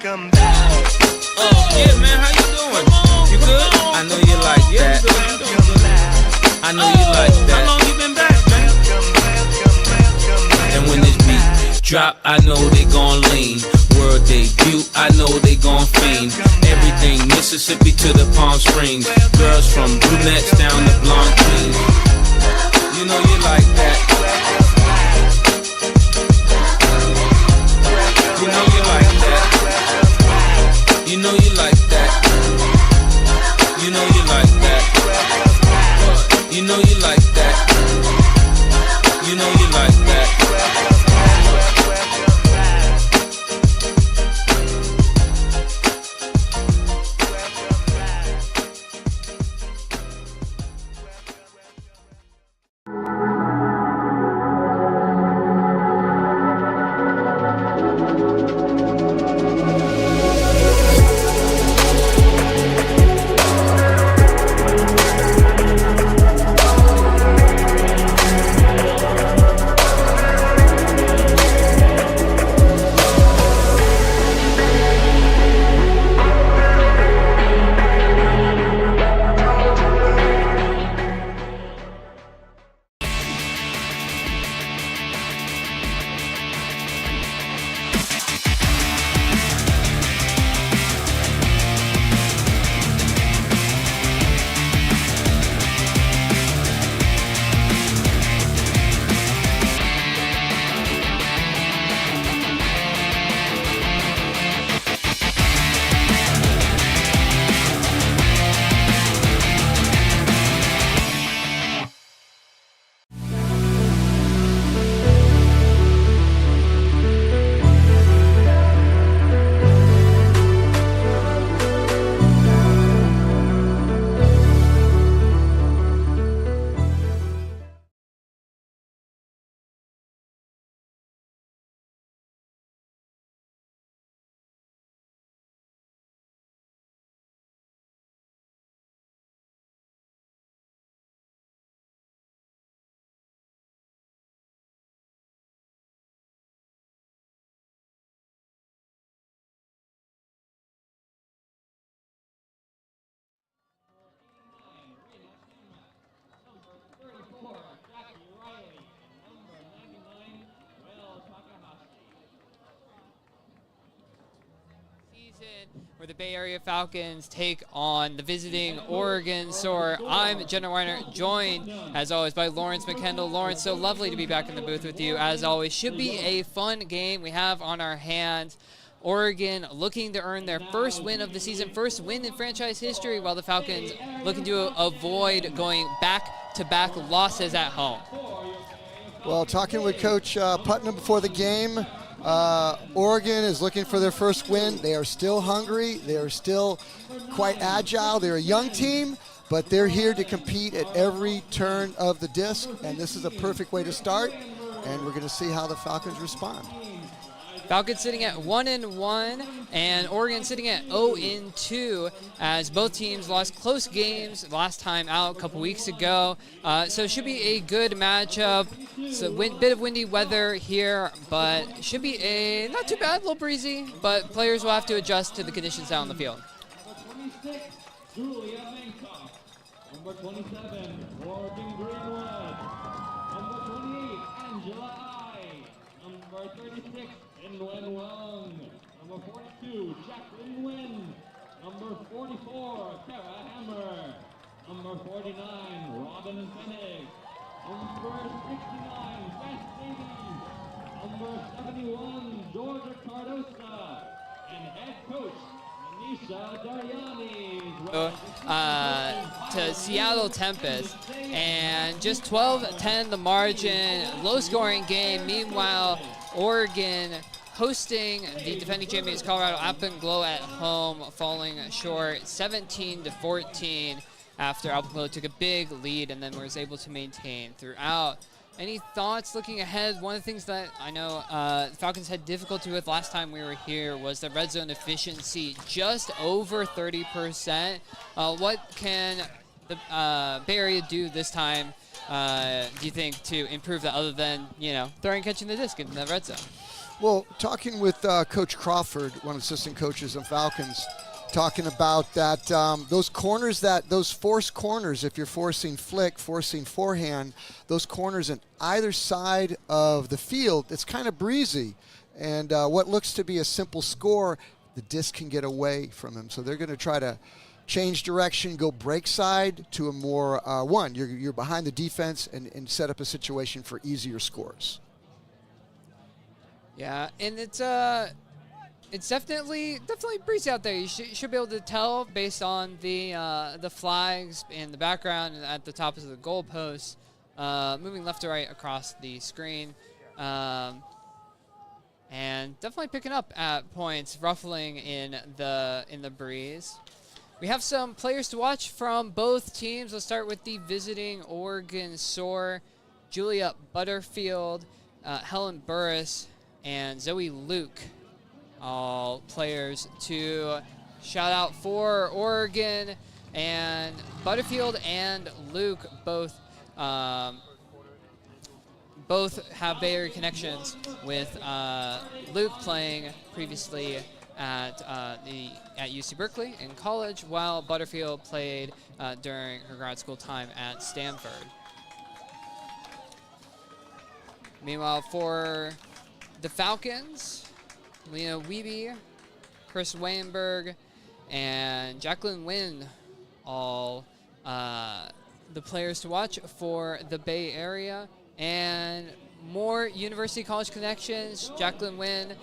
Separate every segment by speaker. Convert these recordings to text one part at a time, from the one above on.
Speaker 1: Yeah, man, how you doing? You good? I know you like that. I know you like that. How long you been back, man? And when this beat drop, I know they gon' lean. World debut, I know they gon' fiend. Everything Mississippi to the Palm Springs. Girls from brunettes down to blonde queens. You know you like that. You know you like that. You know you like that. You know you like that. You know you like that. You know you like that.
Speaker 2: Where the Bay Area Falcons take on the visiting Oregon Soar. I'm Jenna Weiner, joined, as always, by Lawrence McKendall. Lawrence, so lovely to be back in the booth with you, as always. Should be a fun game we have on our hands. Oregon looking to earn their first win of the season, first win in franchise history, while the Falcons looking to avoid going back-to-back losses at home.
Speaker 3: Well, talking with Coach Putnam before the game, Oregon is looking for their first win. They are still hungry. They are still quite agile. They're a young team, but they're here to compete at every turn of the disc, and this is a perfect way to start, and we're going to see how the Falcons respond.
Speaker 2: Falcons sitting at 1-1, and Oregon sitting at 0-2, as both teams lost close games last time out a couple weeks ago. So it should be a good matchup. So bit of windy weather here, but should be a not too bad, a little breezy, but players will have to adjust to the conditions out on the field.
Speaker 4: Number 27, Morgan Greenwood. Number 28, Angela I. Number 36, Inwen Wong. Number 42, Jacqueline Nguyen. Number 44, Tara Hammer. Number 49, Robin Fennig. Number 69, Beth Davies. Number 71, Georgia Cardosa. And head coach, Manisha Daryani.
Speaker 2: To Seattle Tempest, and just 12-10 the margin, low scoring game. Meanwhile, Oregon hosting the defending champions Colorado Alpenglow at home, falling short 17-14 after Alpenglow took a big lead and then was able to maintain throughout. Any thoughts looking ahead? One of the things that I know the Falcons had difficulty with last time we were here was the red zone efficiency, just over 30%. What can the Bay Area do this time, do you think, to improve that, other than, you know, throwing and catching the disc in the red zone?
Speaker 3: Well, talking with Coach Crawford, one of the assistant coaches of Falcons, talking about that those corners, those forced corners, if you're forcing flick, forcing forehand, those corners on either side of the field, it's kind of breezy. And what looks to be a simple score, the disc can get away from him. So they're going to try to change direction, go break side to a more you're behind the defense and set up a situation for easier scores.
Speaker 2: Yeah, and it's definitely breezy out there. You should be able to tell based on the flags in the background and at the top of the goalposts, moving left to right across the screen, and definitely picking up at points, ruffling in the breeze. We have some players to watch from both teams. Let's start with the visiting Oregon Soar, Julia Butterfield, Helen Burris, and Zoe Luke, all players to shout out for Oregon. And Butterfield and Luke both have Bay Area connections, with Luke playing previously at UC Berkeley in college, while Butterfield played during her grad school time at Stanford. Meanwhile, for the Falcons, Lena Wiebe, Chris Wayenberg, and Jacqueline Nguyen, all the players to watch for the Bay Area. And more University College connections, Jacqueline Nguyen,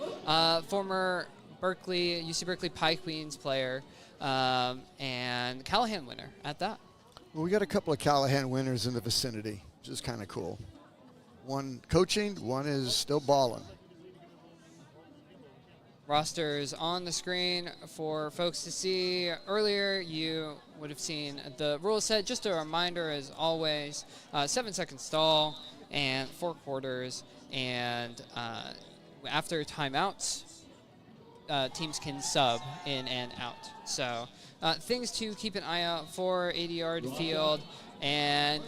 Speaker 2: former UC Berkeley Pie Queens player, and Callahan winner at that.
Speaker 3: Well, we got a couple of Callahan winners in the vicinity, which is kind of cool. One coaching, one is still balling.
Speaker 2: Rosters on the screen for folks to see. Earlier, you would have seen the rule set. Just a reminder, as always, 7-second stall and 4 quarters. And after timeouts, teams can sub in and out. So things to keep an eye out for, 80-yard field. And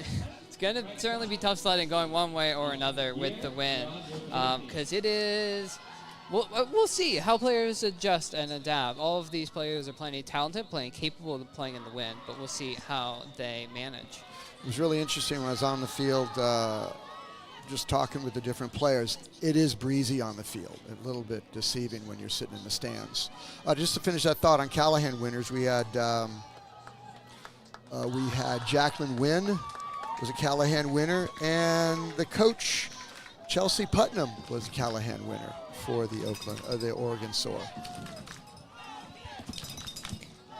Speaker 2: it's going to certainly be tough sledding going one way or another with the wind, because it is... We'll see how players adjust and adapt. All of these players are plenty talented, plenty capable of playing in the wind, but we'll see how they manage.
Speaker 3: It was really interesting when I was on the field, just talking with the different players. It is breezy on the field, a little bit deceiving when you're sitting in the stands. Just to finish that thought on Callahan winners, we had Jacqueline Nguyen was a Callahan winner, and the coach Chelsea Putnam was a Callahan winner for the Oregon Soar.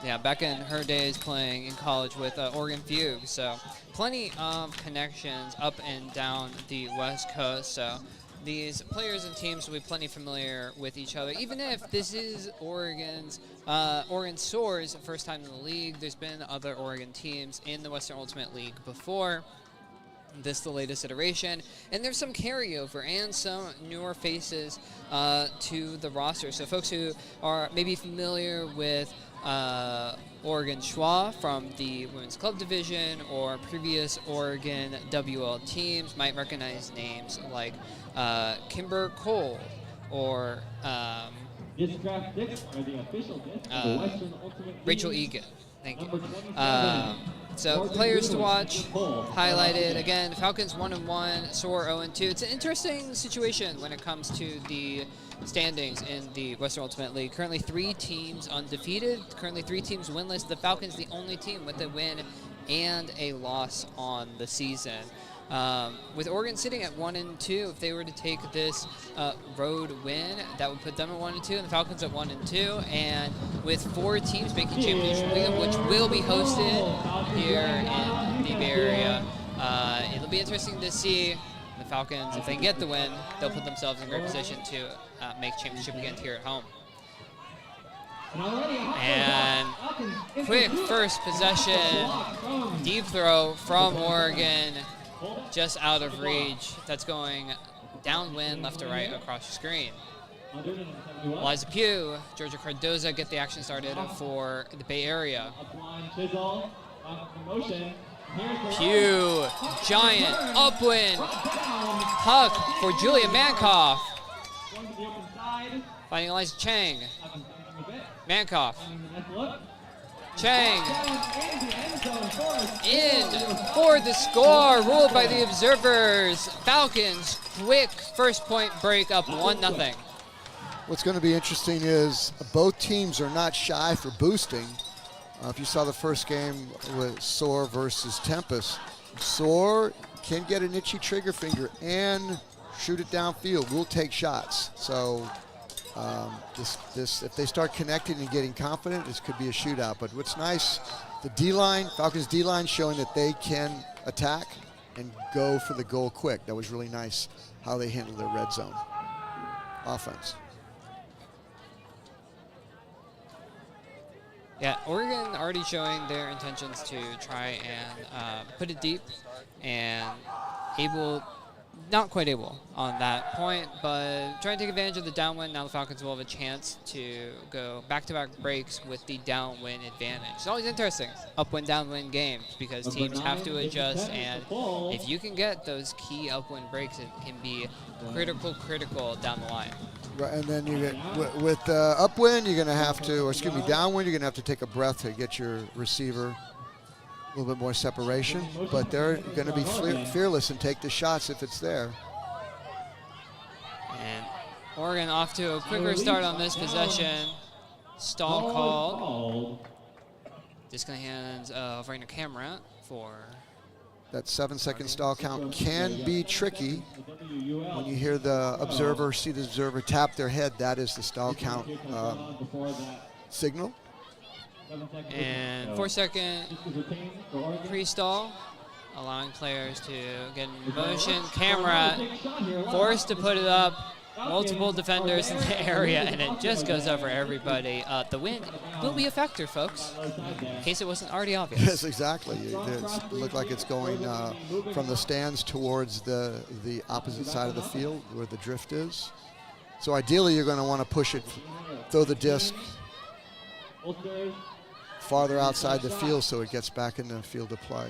Speaker 2: Yeah, back in her days playing in college with Oregon Fugue, so plenty of connections up and down the West Coast. So these players and teams will be plenty familiar with each other. Even if this is Oregon Soar's first time in the league, there's been other Oregon teams in the Western Ultimate League before. This the latest iteration, and there's some carryover and some newer faces to the roster. So folks who are maybe familiar with Oregon Schwa from the Women's Club Division or previous Oregon WUL teams might recognize names like Kimber Cole or Rachel Egan. Thank you. So players to watch, highlighted. Again, Falcons 1-1, Soar 0-2. It's an interesting situation when it comes to the standings in the Western Ultimate League. Currently 3 teams undefeated, currently 3 teams winless. The Falcons the only team with a win and a loss on the season. With Oregon sitting at 1-2, if they were to take this road win, that would put them at 1-2, and the Falcons at 1-2. And with 4 teams making championship weekend, which will be hosted here in the Bay Area, it'll be interesting to see the Falcons. If they get the win, they'll put themselves in great position to make championship weekend here at home. And quick first possession, deep throw from Oregon. Just out of reach. That's going downwind, left to right across the screen. Eliza Pugh, Georgia Cardoza get the action started for the Bay Area. Pugh, giant upwind puck for Julia Mankoff.
Speaker 4: Going to the open side.
Speaker 2: Finding Eliza Chang.
Speaker 4: Falcons taking a bit.
Speaker 2: Mankoff.
Speaker 4: Finding the next look.
Speaker 2: Chang
Speaker 4: Down in the end zone for a
Speaker 2: in for the score, ruled by the observers. Falcons, quick first point break up 1-0.
Speaker 3: What's going to be interesting is both teams are not shy for boosting. If you saw the first game with Soar versus Tempest, Soar can get an itchy trigger finger and shoot it downfield. We'll take shots. So if they start connecting and getting confident, this could be a shootout. But what's nice, the D-line, Falcons D-line showing that they can attack and go for the goal quick. That was really nice how they handled their red zone offense.
Speaker 2: Yeah, Oregon already showing their intentions to try and put it deep, and not quite able on that point, but trying to take advantage of the downwind. Now the Falcons will have a chance to go back-to-back breaks with the downwind advantage. It's always interesting, upwind, downwind games, because teams have to adjust, and if you can get those key upwind breaks, it can be critical down the line.
Speaker 3: Right, and then you get with upwind, you're going to have to, or excuse me, downwind, you're going to have to take a breath to get your receiver a little bit more separation. But they're going to be fearless and take the shots if it's there.
Speaker 2: And Oregon off to a quicker start on this possession. Stall called. Just going to hand over your camera for.
Speaker 3: That 7-second stall count can be tricky. When you hear the see the observer tap their head, that is the stall count signal.
Speaker 2: And 4-second pre-stall, allowing players to get in motion. Camera forced to put it up. Multiple defenders in the area, and it just goes over everybody. The wind will be a factor, folks, in case it wasn't already obvious.
Speaker 3: Yes, exactly. It looked like it's going from the stands towards the opposite side of the field where the drift is. So ideally, you're going to want to push it, throw the disc farther outside the field so it gets back in the field of play.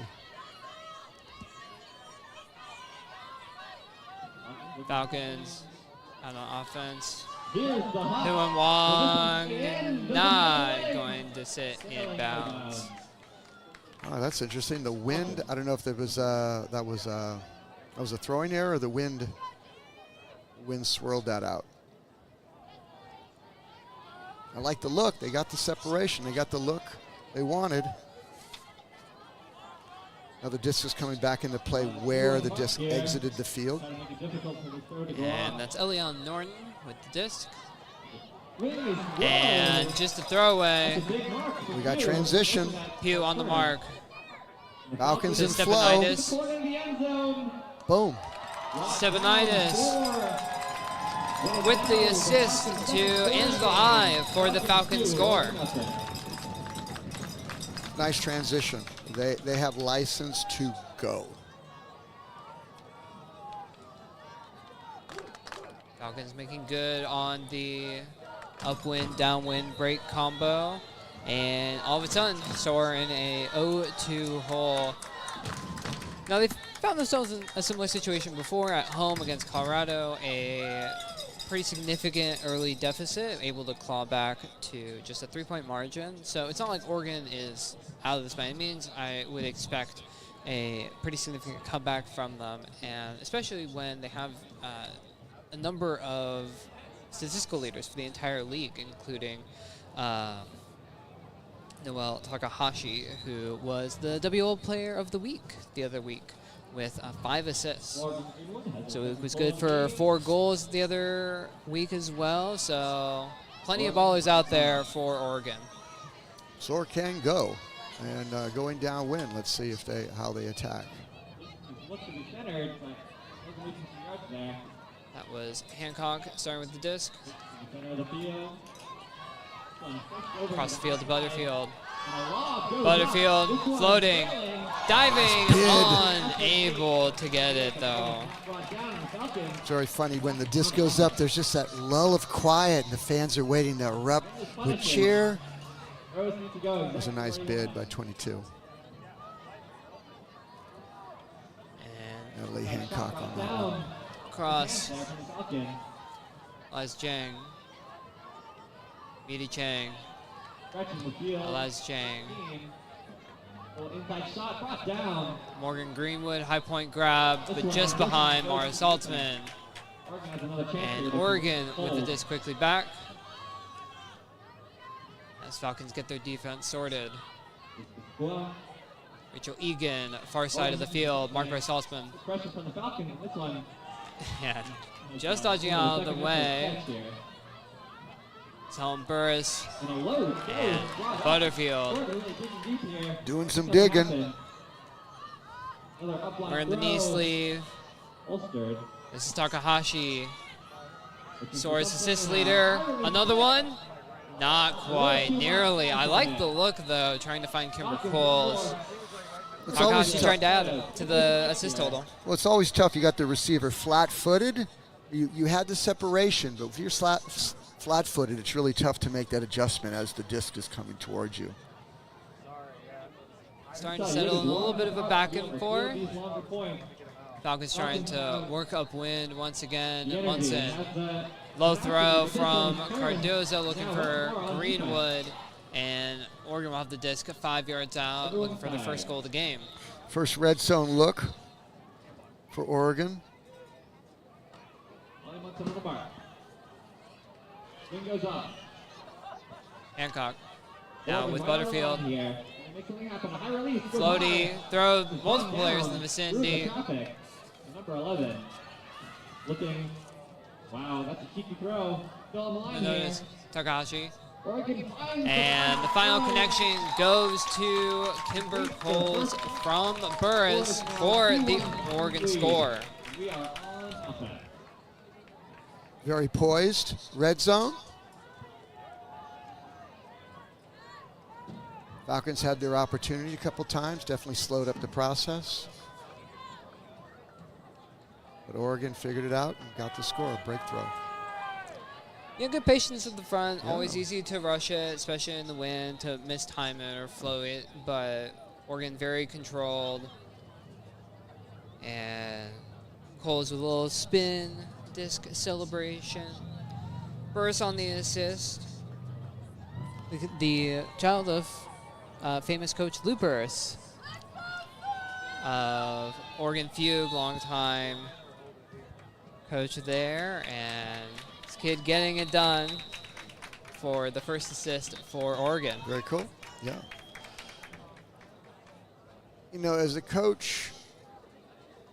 Speaker 2: Falcons out on offense. Huan Wong not going to sit in bounds.
Speaker 3: Oh, that's interesting. The wind, I don't know if there was that was a throwing error or the wind swirled that out. I like the look. They got the separation. They got the look they wanted. Now the disc is coming back into play where the disc exited the field.
Speaker 2: And that's Elion Norton with the disc. And just a throwaway.
Speaker 3: We got transition.
Speaker 2: Pugh on the mark.
Speaker 3: Falcons in flow. Boom.
Speaker 2: Stepanitis with the assist to Angela I for the Falcons score.
Speaker 3: Nice transition. They have license to go.
Speaker 2: Falcons making good on the upwind, downwind break combo. And all of a sudden, Soar in a 0-2 hole. Now, they've found themselves in a similar situation before at home against Colorado. A pretty significant early deficit, able to claw back to just a 3-point margin. So it's not like Oregon is out of this by any means. I would expect a pretty significant comeback from them, and especially when they have a number of statistical leaders for the entire league, including Noel Takahashi, who was the WUL Player of the Week the other week with 5 assists. So it was good for 4 goals the other week as well. So plenty of ballers out there for Oregon.
Speaker 3: Soar can go, and going downwind. Let's see if how they attack.
Speaker 2: That was Hancock starting with the disc. Across the field to Butterfield. Butterfield floating, diving, unable to get it though.
Speaker 3: It's very funny when the disc goes up, there's just that lull of quiet and the fans are waiting to erupt with cheer. It was a nice bid by 22.
Speaker 2: And
Speaker 3: Lee Hancock on that one.
Speaker 2: Cross Les Chang. Meaty Chang.
Speaker 4: Stretching the field.
Speaker 2: Les Chang.
Speaker 4: Little inside shot, brought down.
Speaker 2: Morgan Greenwood, high point grab, but just behind Morris Saltzman.
Speaker 4: Oregon has another chance here
Speaker 2: And
Speaker 4: to
Speaker 2: Oregon with the
Speaker 4: hold.
Speaker 2: disc quickly back. As Falcons get their defense sorted.
Speaker 4: Well,
Speaker 2: Rachel Egan, far side of the field, marked by Saltzman.
Speaker 4: pressure from the Falcons in this one.
Speaker 2: Yeah, just dodging out of the way. Helen Burris
Speaker 4: And a low.
Speaker 2: and Butterfield.
Speaker 4: Oregon really digging deep here.
Speaker 3: Doing some
Speaker 4: Something
Speaker 3: digging.
Speaker 4: happened. Another upline
Speaker 2: We're in the
Speaker 4: throw.
Speaker 2: knee sleeve.
Speaker 4: Ulstered.
Speaker 2: This is Takahashi.
Speaker 4: Looking for
Speaker 2: Soar's
Speaker 4: something.
Speaker 2: assist leader. Another one? Not quite. Nearly. I like the look, though, trying to find Kimber Coles.
Speaker 3: It's always
Speaker 2: Takahashi
Speaker 3: tough.
Speaker 2: trying to add to the assist total.
Speaker 3: Well, it's always tough. You got the receiver flat-footed. You had the separation, but if you're flat-footed, it's really tough to make that adjustment as the disc is coming towards you.
Speaker 2: Starting to settle in a little bit of a back and forth.
Speaker 4: These longer points.
Speaker 2: Falcons trying to work upwind once again.
Speaker 4: The energy
Speaker 2: Munson.
Speaker 4: has the-
Speaker 2: Low throw from Cardozo looking for Greenwood. And Oregon will have the disc 5 yards out, looking for the first goal of the game.
Speaker 3: First red zone look for Oregon.
Speaker 4: Ollie Munson on the mark. Swing goes up.
Speaker 2: Hancock now
Speaker 4: Oregon
Speaker 2: with
Speaker 4: right on the
Speaker 2: Butterfield.
Speaker 4: line here. Make something happen. A high release. Goes
Speaker 2: Floaty,
Speaker 4: high.
Speaker 2: throw
Speaker 4: Brought
Speaker 2: multiple players in
Speaker 4: down
Speaker 2: the
Speaker 4: through
Speaker 2: vicinity.
Speaker 4: traffic. Number 11. Looking. Wow, that's a cheeky throw. Still on the line here.
Speaker 2: Notice Takahashi.
Speaker 4: Oregon finds
Speaker 2: And the final connection goes to Kimber Coles from Burris for the Oregon score.
Speaker 4: We are on offense.
Speaker 3: Very poised. Red zone. Falcons had their opportunity a couple times. Definitely slowed up the process. But Oregon figured it out and got the score. Break throw.
Speaker 2: Yeah, good patience at the front. Always easy to rush it, especially in the wind, to mistime it or flow it. But Oregon very controlled. And Coles with a little spin, disc celebration. Burris on the assist. The child of famous coach Lou Burris of Oregon Fugue, long time coach there, and this kid getting it done for the first assist for Oregon.
Speaker 3: Very cool. Yeah. You know, as a coach,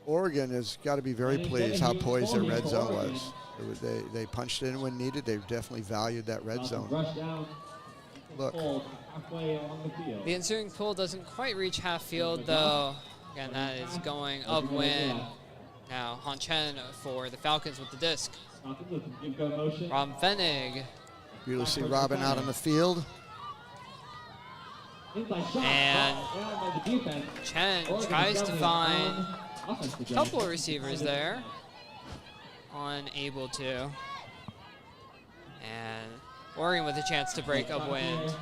Speaker 3: Oregon has got to be very pleased how poised their red zone was. They punched it in when needed. They definitely valued that red zone.
Speaker 4: Rush down.
Speaker 3: Look.
Speaker 4: Halfway along the field.
Speaker 2: The ensuing pool doesn't quite reach half field, though. Again, that is going upwind. Now, Han Chen for the Falcons with the disc.
Speaker 4: Falcons with some give go motion.
Speaker 2: Rob Fenig.
Speaker 3: Beautiful to see Robin out on the field.
Speaker 4: Inside shot.
Speaker 2: And
Speaker 4: Brought down by the defense.
Speaker 2: Chen
Speaker 4: Oregon
Speaker 2: tries to
Speaker 4: government
Speaker 2: find
Speaker 4: on offense
Speaker 2: a
Speaker 4: again.
Speaker 2: couple of receivers there. Unable to. And Oregon with a chance to break
Speaker 4: Shot
Speaker 2: upwind.
Speaker 4: here.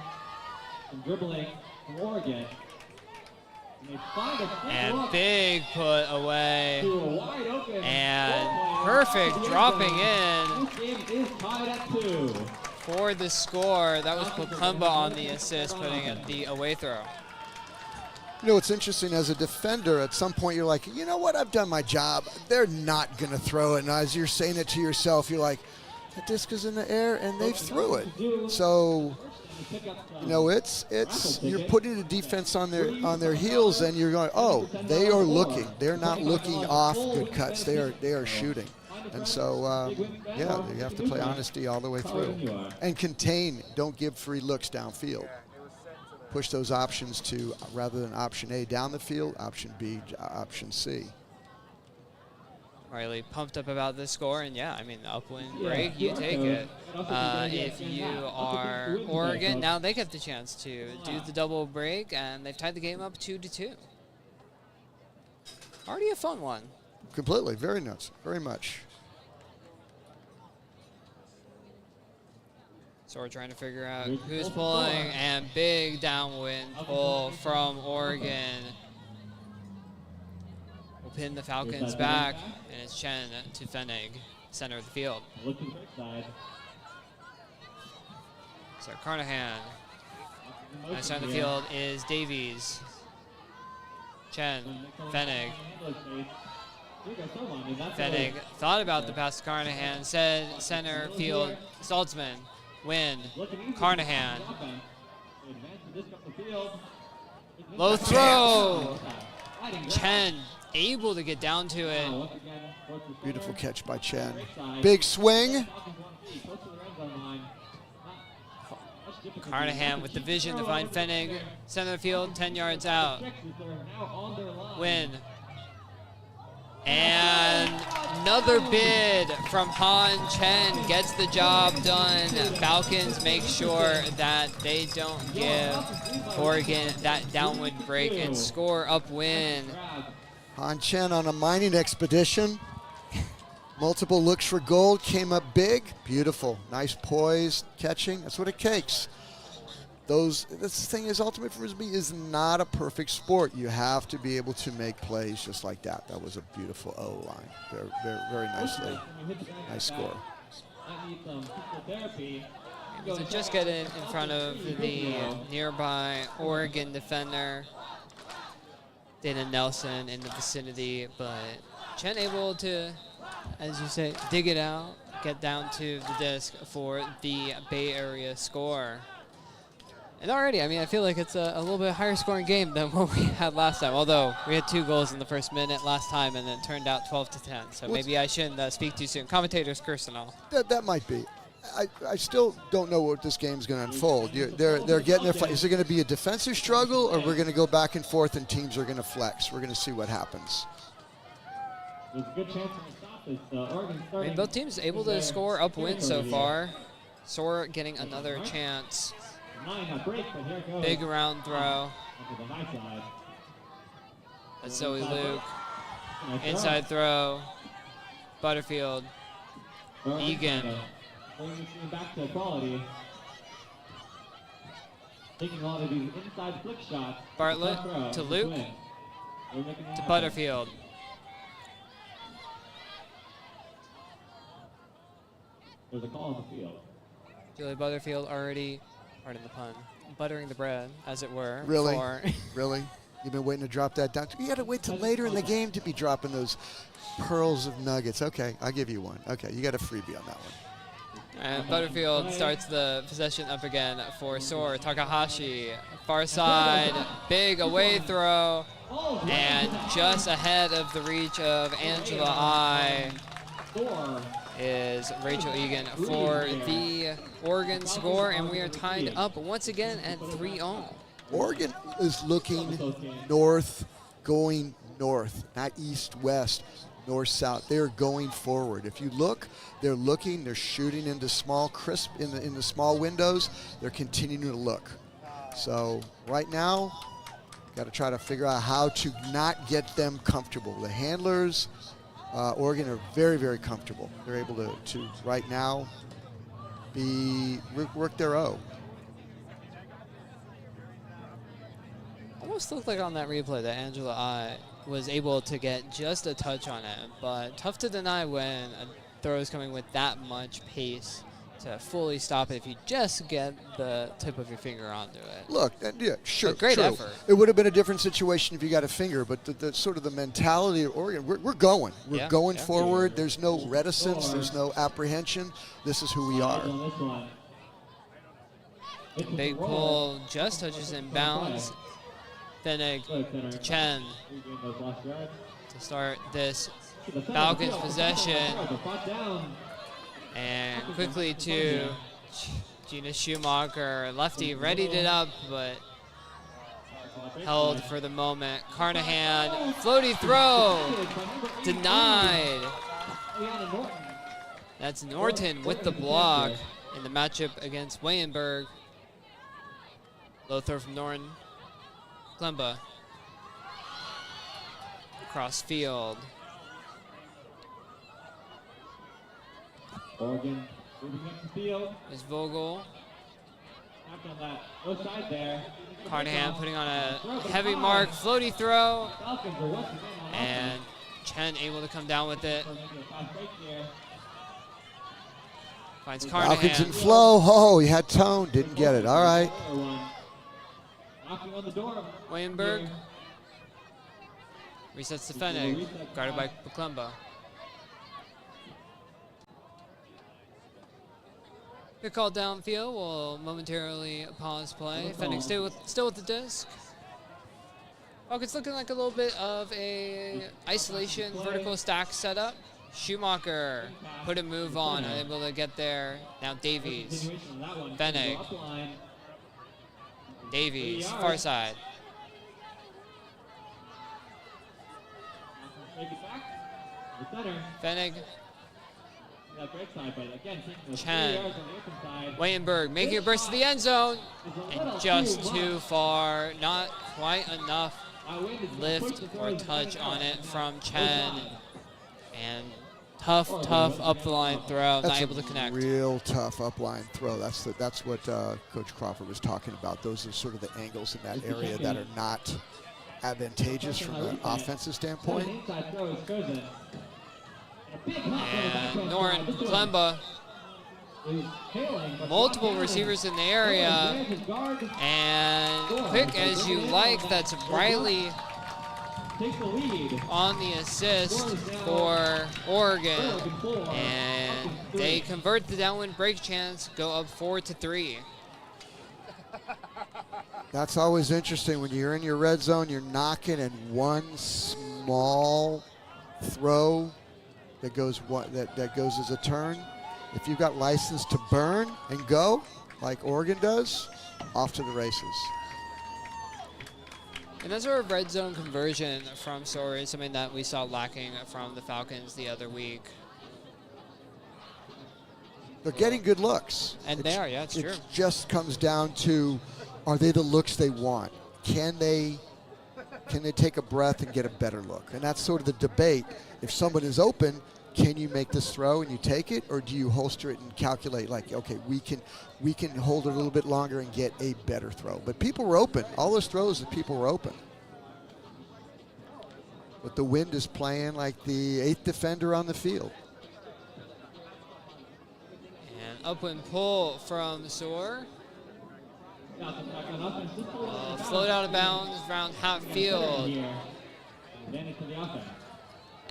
Speaker 4: Some dribbling from Oregon. And they find a
Speaker 2: And
Speaker 4: look
Speaker 2: big put away.
Speaker 4: to a wide open
Speaker 2: And
Speaker 4: goal
Speaker 2: perfect
Speaker 4: to the end
Speaker 2: dropping
Speaker 4: zone.
Speaker 2: in
Speaker 4: This game is tied at 2.
Speaker 2: for the score. That was Pokemba on the assist, putting it the away throw.
Speaker 3: You know, what's interesting, as a defender, at some point you're like, you know what, I've done my job. They're not going to throw it. And as you're saying it to yourself, you're like, the disc is in the air, and they threw it. So, you know, it's you're putting the defense on their heels, and you're going, oh, they are looking. They're not looking off good cuts. They are shooting. And so, yeah, you have to play honesty all the way through. And contain, don't give free looks downfield. Push those options to, rather than option A down the field, option B, option C.
Speaker 2: Riley pumped up about this score, and yeah, I mean, the upwind break, you take it. If you are Oregon, now they get the chance to do the double break, and they've tied the game up 2-2. Already a fun one.
Speaker 3: Completely, very nuts, very much.
Speaker 2: So we're trying to figure out who's pulling, and big downwind pull from Oregon. Will pin the Falcons back, and it's Chen to Fenig. center of the field.
Speaker 4: Look to the right side.
Speaker 2: So Carnahan. And center of the field is Davies. Chen, Fenig. Fenig thought about the pass to Carnahan, said center field, Saltzman, Win, Carnahan. Low throw. Chen able to get down to it.
Speaker 3: Beautiful catch by Chen. Big swing.
Speaker 2: Carnahan with the vision to find Fenig. Center of the field, 10 yards out. Win. And another bid from Han Chen gets the job done. Falcons make sure that they don't give Oregon that downwind break and score up win.
Speaker 3: Han Chen on a mining expedition. Multiple looks for gold, came up big. Beautiful, nice poise, catching. That's what it takes. This thing is, ultimate frisbee is not a perfect sport. You have to be able to make plays just like that. That was a beautiful O line. Very, very, very nicely. Nice score.
Speaker 2: So just get in front of the nearby Oregon defender, Dana Nelson, in the vicinity, but Chen able to, as you say, dig it out, get down to the disc for the Bay Area score. And already, I mean, I feel like it's a little bit higher scoring game than what we had last time. Although we had 2 goals in the first minute last time, and then it turned out 12-10. So maybe I shouldn't speak too soon. Commentators curse and all.
Speaker 3: That might be. I still don't know what this game's going to unfold. They're getting their fight. Is it going to be a defensive struggle, or we're going to go back and forth and teams are going to flex? We're going to see what happens.
Speaker 4: There's a good chance to stop this. Oregon
Speaker 2: I mean, both teams able to score upwind so far. Soar getting another chance. Big round throw. That's Zoe Luke. Inside throw. Butterfield. Egan.
Speaker 4: Back to quality. Taking a lot of these inside flick shots.
Speaker 2: Bartlett to Luke. To Butterfield.
Speaker 4: There's a call on the field.
Speaker 2: Julie Butterfield already, pardon the pun, buttering the bread, as it were.
Speaker 3: Really? Really? You've been waiting to drop that down? You got to wait till later in the game to be dropping those pearls of nuggets. Okay, I'll give you one. Okay, you got a freebie on that one.
Speaker 2: And Butterfield starts the possession up again for Soar. Takahashi, far side, big away throw, and just ahead of the reach of Angela I is Rachel Egan for the Oregon score, and we are tied up once again at 3-all.
Speaker 3: Oregon is looking north, going north, not east-west, north-south. They're going forward. If you look, they're looking, they're shooting into small crisp in the small windows. They're continuing to look. So right now, got to try to figure out how to not get them comfortable. The handlers, Oregon are very, very comfortable. They're able to right now work their O.
Speaker 2: Almost looked like on that replay that Angela I was able to get just a touch on it, but tough to deny when a throw is coming with that much pace to fully stop it if you just get the tip of your finger onto it.
Speaker 3: Look, yeah, sure,
Speaker 2: But great
Speaker 3: true.
Speaker 2: effort.
Speaker 3: It would have been a different situation if you got a finger, but the sort of the mentality of Oregon, we're going. We're going forward. There's no reticence. There's no apprehension. This is who we are.
Speaker 2: Big pull, just touches in bounds. Fenig to Chen to start this Falcons possession. And quickly to Gina Schumacher. Lefty readied it up, but held for the moment. Carnahan, floaty throw, denied. That's Norton with the block in the matchup against Wayenberg. Low throw from Norton. Klemba. Cross field.
Speaker 4: Oregon moving up the field.
Speaker 2: Is Vogel.
Speaker 4: Back on that left side there.
Speaker 2: Carnahan putting on a heavy mark, floaty throw,
Speaker 4: Falcons are once again on
Speaker 2: and Chen able to come down with it. Finds
Speaker 3: Falcons in
Speaker 2: Carnahan.
Speaker 3: flow. Oh, he had tone. Didn't get it. All right.
Speaker 4: Knocking on the door.
Speaker 2: Wayenberg resets to Fennig, guarded by Baklemba. Good call downfield. We'll momentarily pause play. Fennig still with the disc. Falcons looking like a little bit of a isolation vertical stack setup. Schumacher put a move on, able to get there. Now Davies, Fennig, Davies, far side. Fennig, Chen, Wayenberg making a burst to the end zone, and just too far. Not quite enough lift or touch on it from Chen. And tough up the line throw, not able to connect.
Speaker 3: Real tough upline throw. That's what Coach Crawford was talking about. Those are sort of the angles in that area that are not advantageous from an offensive standpoint.
Speaker 2: And Noren Klemba, multiple receivers in the area, and quick as you like, that's Riley on the assist for Oregon, and they convert the downwind break chance, go up 4-3.
Speaker 3: That's always interesting when you're in your red zone. You're knocking, and one small throw that goes that goes as a turn. If you've got license to burn and go, like Oregon does, off to the races.
Speaker 2: And that sort of red zone conversion from Soar is something that we saw lacking from the Falcons the other week.
Speaker 3: They're getting good looks.
Speaker 2: And they are, yeah, it's true.
Speaker 3: It just comes down to, are they the looks they want? Can they take a breath and get a better look? And that's sort of the debate. If someone is open, can you make this throw and you take it, or do you holster it and calculate like, okay, we can hold it a little bit longer and get a better throw? But people were open. All those throws, the people were open. But the wind is playing like the 8th defender on the field.
Speaker 2: And upwind pull from Soar. Float out of bounds around half field.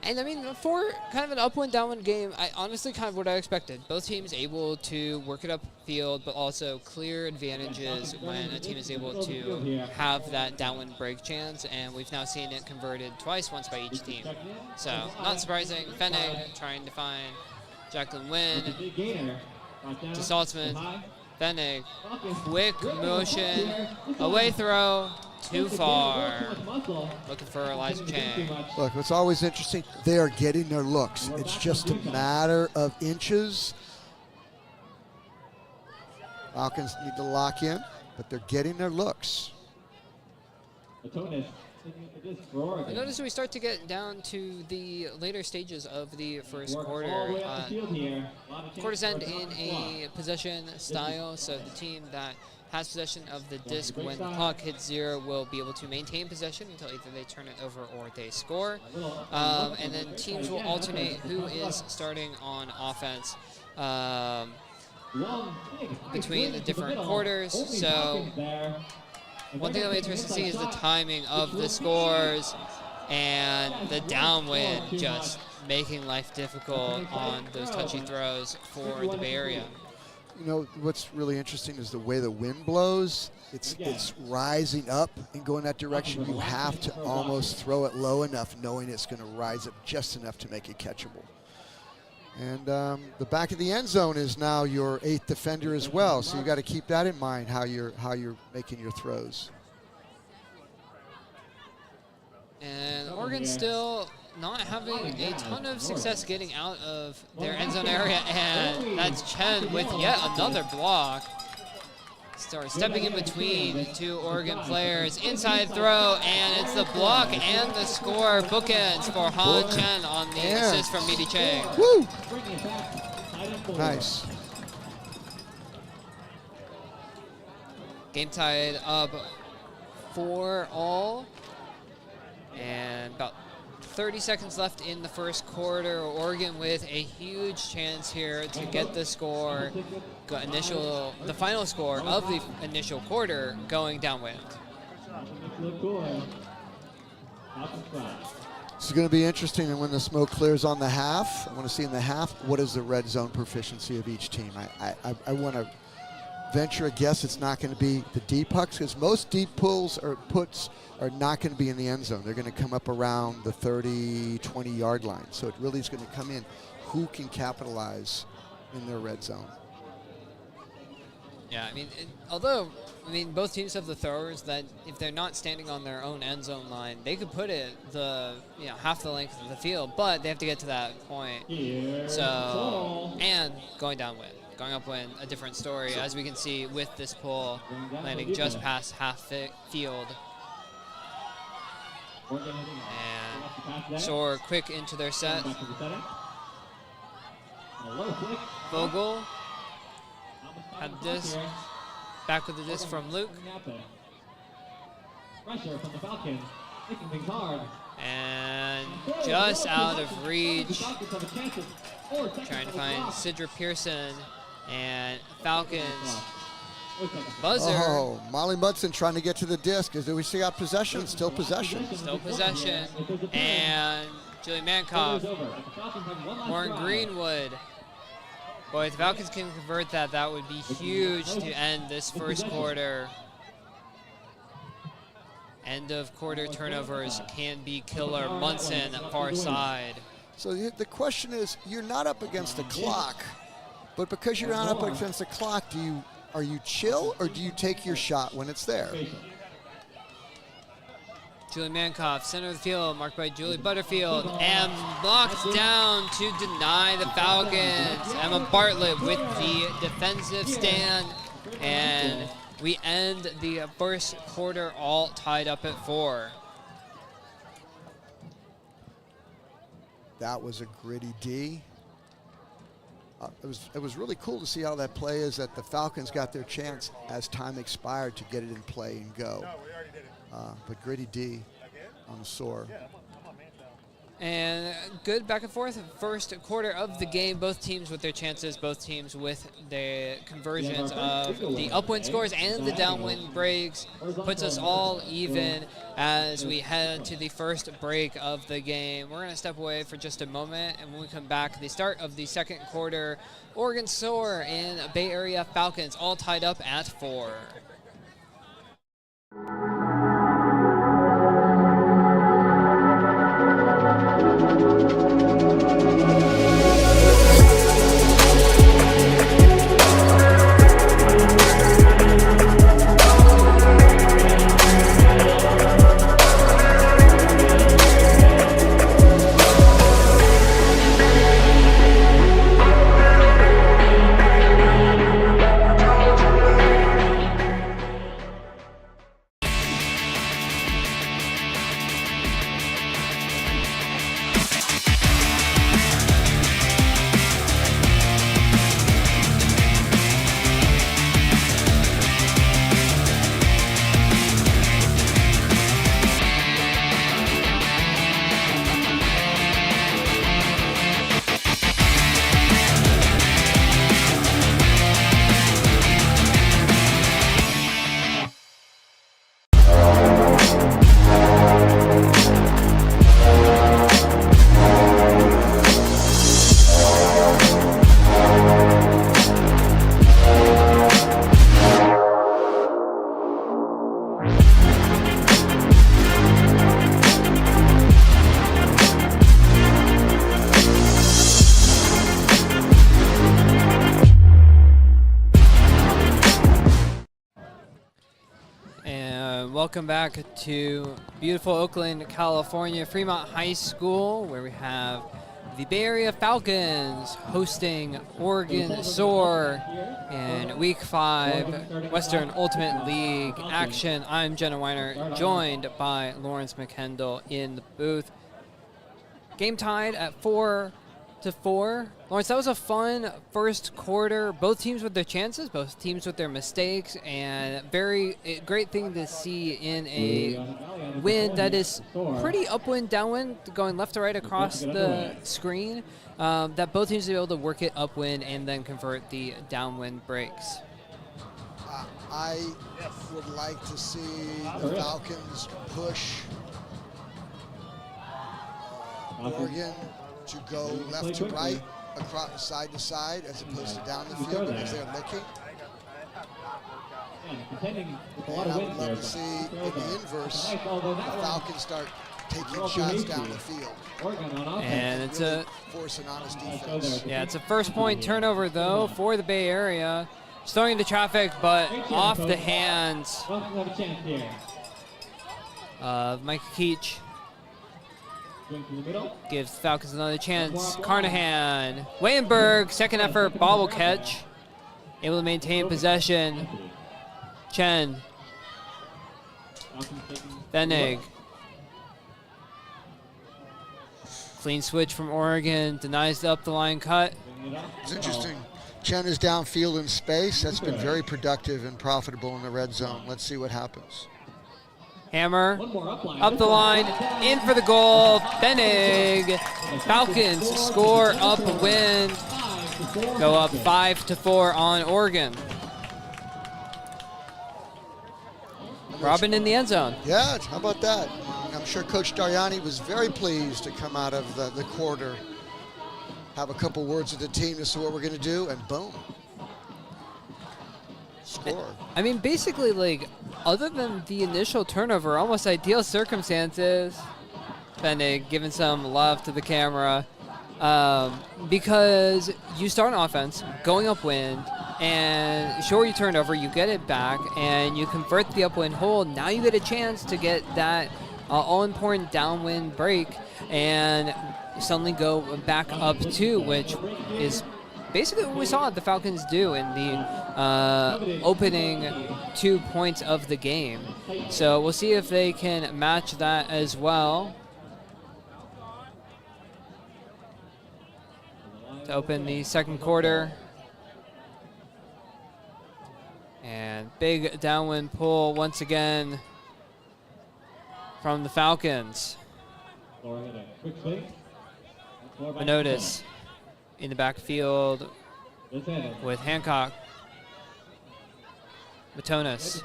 Speaker 2: And I mean, for kind of an upwind, downwind game, I honestly kind of what I expected. Both teams able to work it upfield, but also clear advantages when a team is able to have that downwind break chance. And we've now seen it converted twice, once by each team. So not surprising. Fennig trying to find Jacqueline Wynn to Saltzman. Fennig, quick motion, away throw, too far. Looking for Elijah Chang.
Speaker 3: Look, what's always interesting, they are getting their looks. It's just a matter of inches. Falcons need to lock in, but they're getting their looks.
Speaker 2: I notice we start to get down to the later stages of the first quarter. Quarters end in a possession style, so the team that has possession of the disc when the clock hits 0 will be able to maintain possession until either they turn it over or they score. And then teams will alternate who is starting on offense between the different quarters. So one thing that will be interesting to see is the timing of the scores and the downwind just making life difficult on those touchy throws for the Bay Area.
Speaker 3: You know, what's really interesting is the way the wind blows. It's rising up and going that direction. You have to almost throw it low enough, knowing it's going to rise up just enough to make it catchable. And the back of the end zone is now your 8th defender as well, so you got to keep that in mind how you're making your throws.
Speaker 2: And Oregon still not having a ton of success getting out of their end zone area, and that's Chen with yet another block. Stepping in between two Oregon players, inside throw, and it's the block and the score. Bookends for Han Chen on the assist from Midi Chang.
Speaker 3: Woo! Nice.
Speaker 2: Game tied up 4-all, and about 30 seconds left in the first quarter. Oregon with a huge chance here to get the score, the final score of the initial quarter going downwind.
Speaker 3: This is going to be interesting, and when the smoke clears on the half, I want to see in the half, what is the red zone proficiency of each team. I want to venture a guess it's not going to be the deep pucks, because most deep pulls or puts are not going to be in the end zone. They're going to come up around the 30, 20-yard line. So it really is going to come in who can capitalize in their red zone.
Speaker 2: Yeah, both teams have the throwers that if they're not standing on their own end zone line, they could put it half the length of the field, but they have to get to that point. So, and going downwind. Going upwind, a different story, as we can see with this pull landing just past half field. And Soar quick into their set. Vogel had this. Back with the disc from Luke.
Speaker 4: Pressure from the Falcons, making things hard.
Speaker 2: And just out of reach. Trying to find Sidra Pearson. And Falcons buzzer.
Speaker 3: Oh, Molly Mudson trying to get to the disc. Do we see out possession? Still possession.
Speaker 2: Still possession. And Julie Mankoff. Warren Greenwood. Boy, if the Falcons can convert that, that would be huge to end this first quarter. End of quarter turnovers can be killer. Munson, far side.
Speaker 3: So the question is, you're not up against the clock. But because you're not up against the clock, are you chill or do you take your shot when it's there?
Speaker 2: Julie Mankoff, center of the field, marked by Julie Butterfield, and blocked down to deny the Falcons. Emma Bartlett with the defensive stand, and we end the first quarter all tied up at 4.
Speaker 3: That was a gritty D. It was really cool to see how that play is, that the Falcons got their chance as time expired to get it in play and go. But gritty D on the Soar.
Speaker 2: And good back and forth first quarter of the game. Both teams with their chances, both teams with the conversions of the upwind scores and the downwind breaks. Puts us all even as we head to the first break of the game. We're going to step away for just a moment, and when we come back, the start of the second quarter, Oregon Soar and Bay Area Falcons all tied up at 4. Welcome back to beautiful Oakland, California, Fremont High School, where we have the Bay Area Falcons hosting Oregon Soar in Week 5 Western Ultimate League action. I'm Jenna Weiner, joined by Lawrence McKendall in the booth. Game tied at 4. 5-4. Lawrence, that was a fun first quarter. Both teams with their chances, both teams with their mistakes, and great thing to see in a wind that is pretty upwind, downwind, going left to right across the screen. That both teams will be able to work it upwind and then convert the downwind breaks.
Speaker 3: I would like to see the Falcons push Oregon to go left to right, across side to side, as opposed to down the field, because they're licking. And I would love to see in the inverse, the Falcons start taking shots down the field.
Speaker 2: And it's
Speaker 3: really force an honest defense.
Speaker 2: Yeah, it's a first point turnover though for the Bay Area. It's throwing into traffic, but off the hands of Mike Keach. Gives the Falcons another chance. Carnahan, Wayenberg, second effort, bobble catch. Able to maintain possession. Chen. Benig. Clean switch from Oregon, denies the up the line cut.
Speaker 3: It's interesting. Chen is downfield in space. That's been very productive and profitable in the red zone. Let's see what happens.
Speaker 2: Hammer, up the line, in for the goal. Benig. Falcons score upwind. Go up 5-4 on Oregon. Robin in the end zone.
Speaker 3: Yeah, how about that? I'm sure Coach Dariani was very pleased to come out of the quarter, have a couple words with the team to see what we're going to do, and boom. Score.
Speaker 2: I mean, basically, like, other than the initial turnover, almost ideal circumstances. Benig giving some love to the camera. Because you start an offense going upwind, and sure, you turn over, you get it back, and you convert the upwind hole. Now you get a chance to get that all-important downwind break and suddenly go back up two, which is basically what we saw the Falcons do in the opening 2 points of the game. So we'll see if they can match that as well. To open the second quarter. And big downwind pull once again from the Falcons. A notice in the backfield with Hancock. Matonis.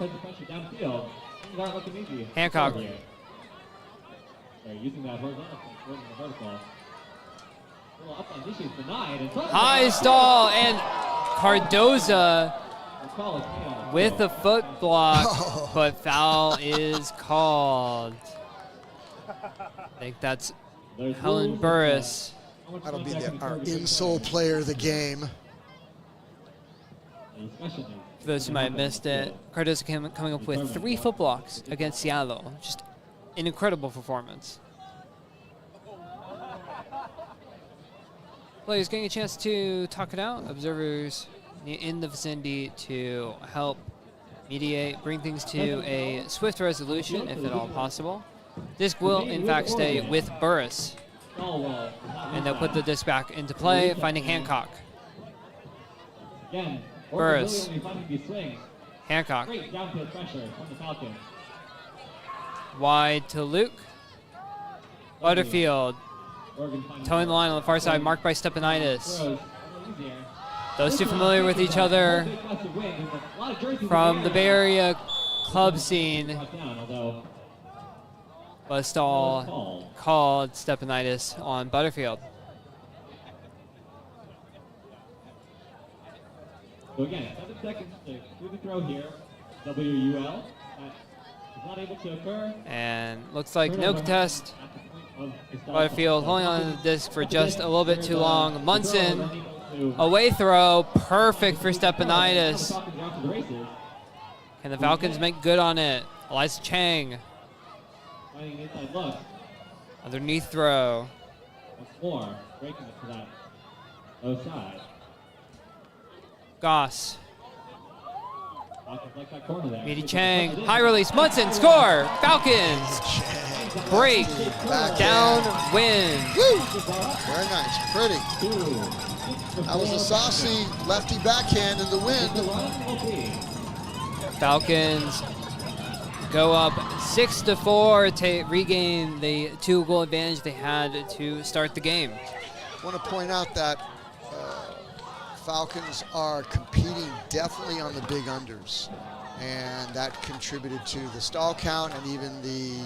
Speaker 2: Hancock. High stall, and Cardoza with the foot block, but foul is called. I think that's Helen Burris.
Speaker 3: That'll be our insole player of the game.
Speaker 2: For those who might have missed it, Cardoza coming up with 3 foot blocks against Seattle. Just an incredible performance. Players getting a chance to talk it out. Observers in the vicinity to help mediate, bring things to a swift resolution, if at all possible. Disc will, in fact, stay with Burris. And they'll put the disc back into play, finding Hancock. Burris. Hancock. Wide to Luke. Butterfield. Towing the line on the far side, marked by Stepanitis. Those two familiar with each other from the Bay Area club scene. But stall called Stepanitis on Butterfield.
Speaker 4: So again, 7 seconds to do the throw here. WUL. Is not able to occur.
Speaker 2: And looks like no contest. Butterfield holding on to the disc for just a little bit too long. Munson, away throw, perfect for Stepanitis. Can the Falcons make good on it? Eliza Chang. Underneath throw.
Speaker 4: More breaking it to that low side.
Speaker 2: Goss.
Speaker 4: Falcons like that corner there.
Speaker 2: Meaty Chang, high release, Munson, score! Falcons break, downwind.
Speaker 3: Woo! Very nice, pretty. That was a saucy lefty backhand in the wind.
Speaker 2: Falcons go up 6-4 to regain the 2-goal advantage they had to start the game.
Speaker 3: I want to point out that Falcons are competing definitely on the big unders, and that contributed to the stall count and even the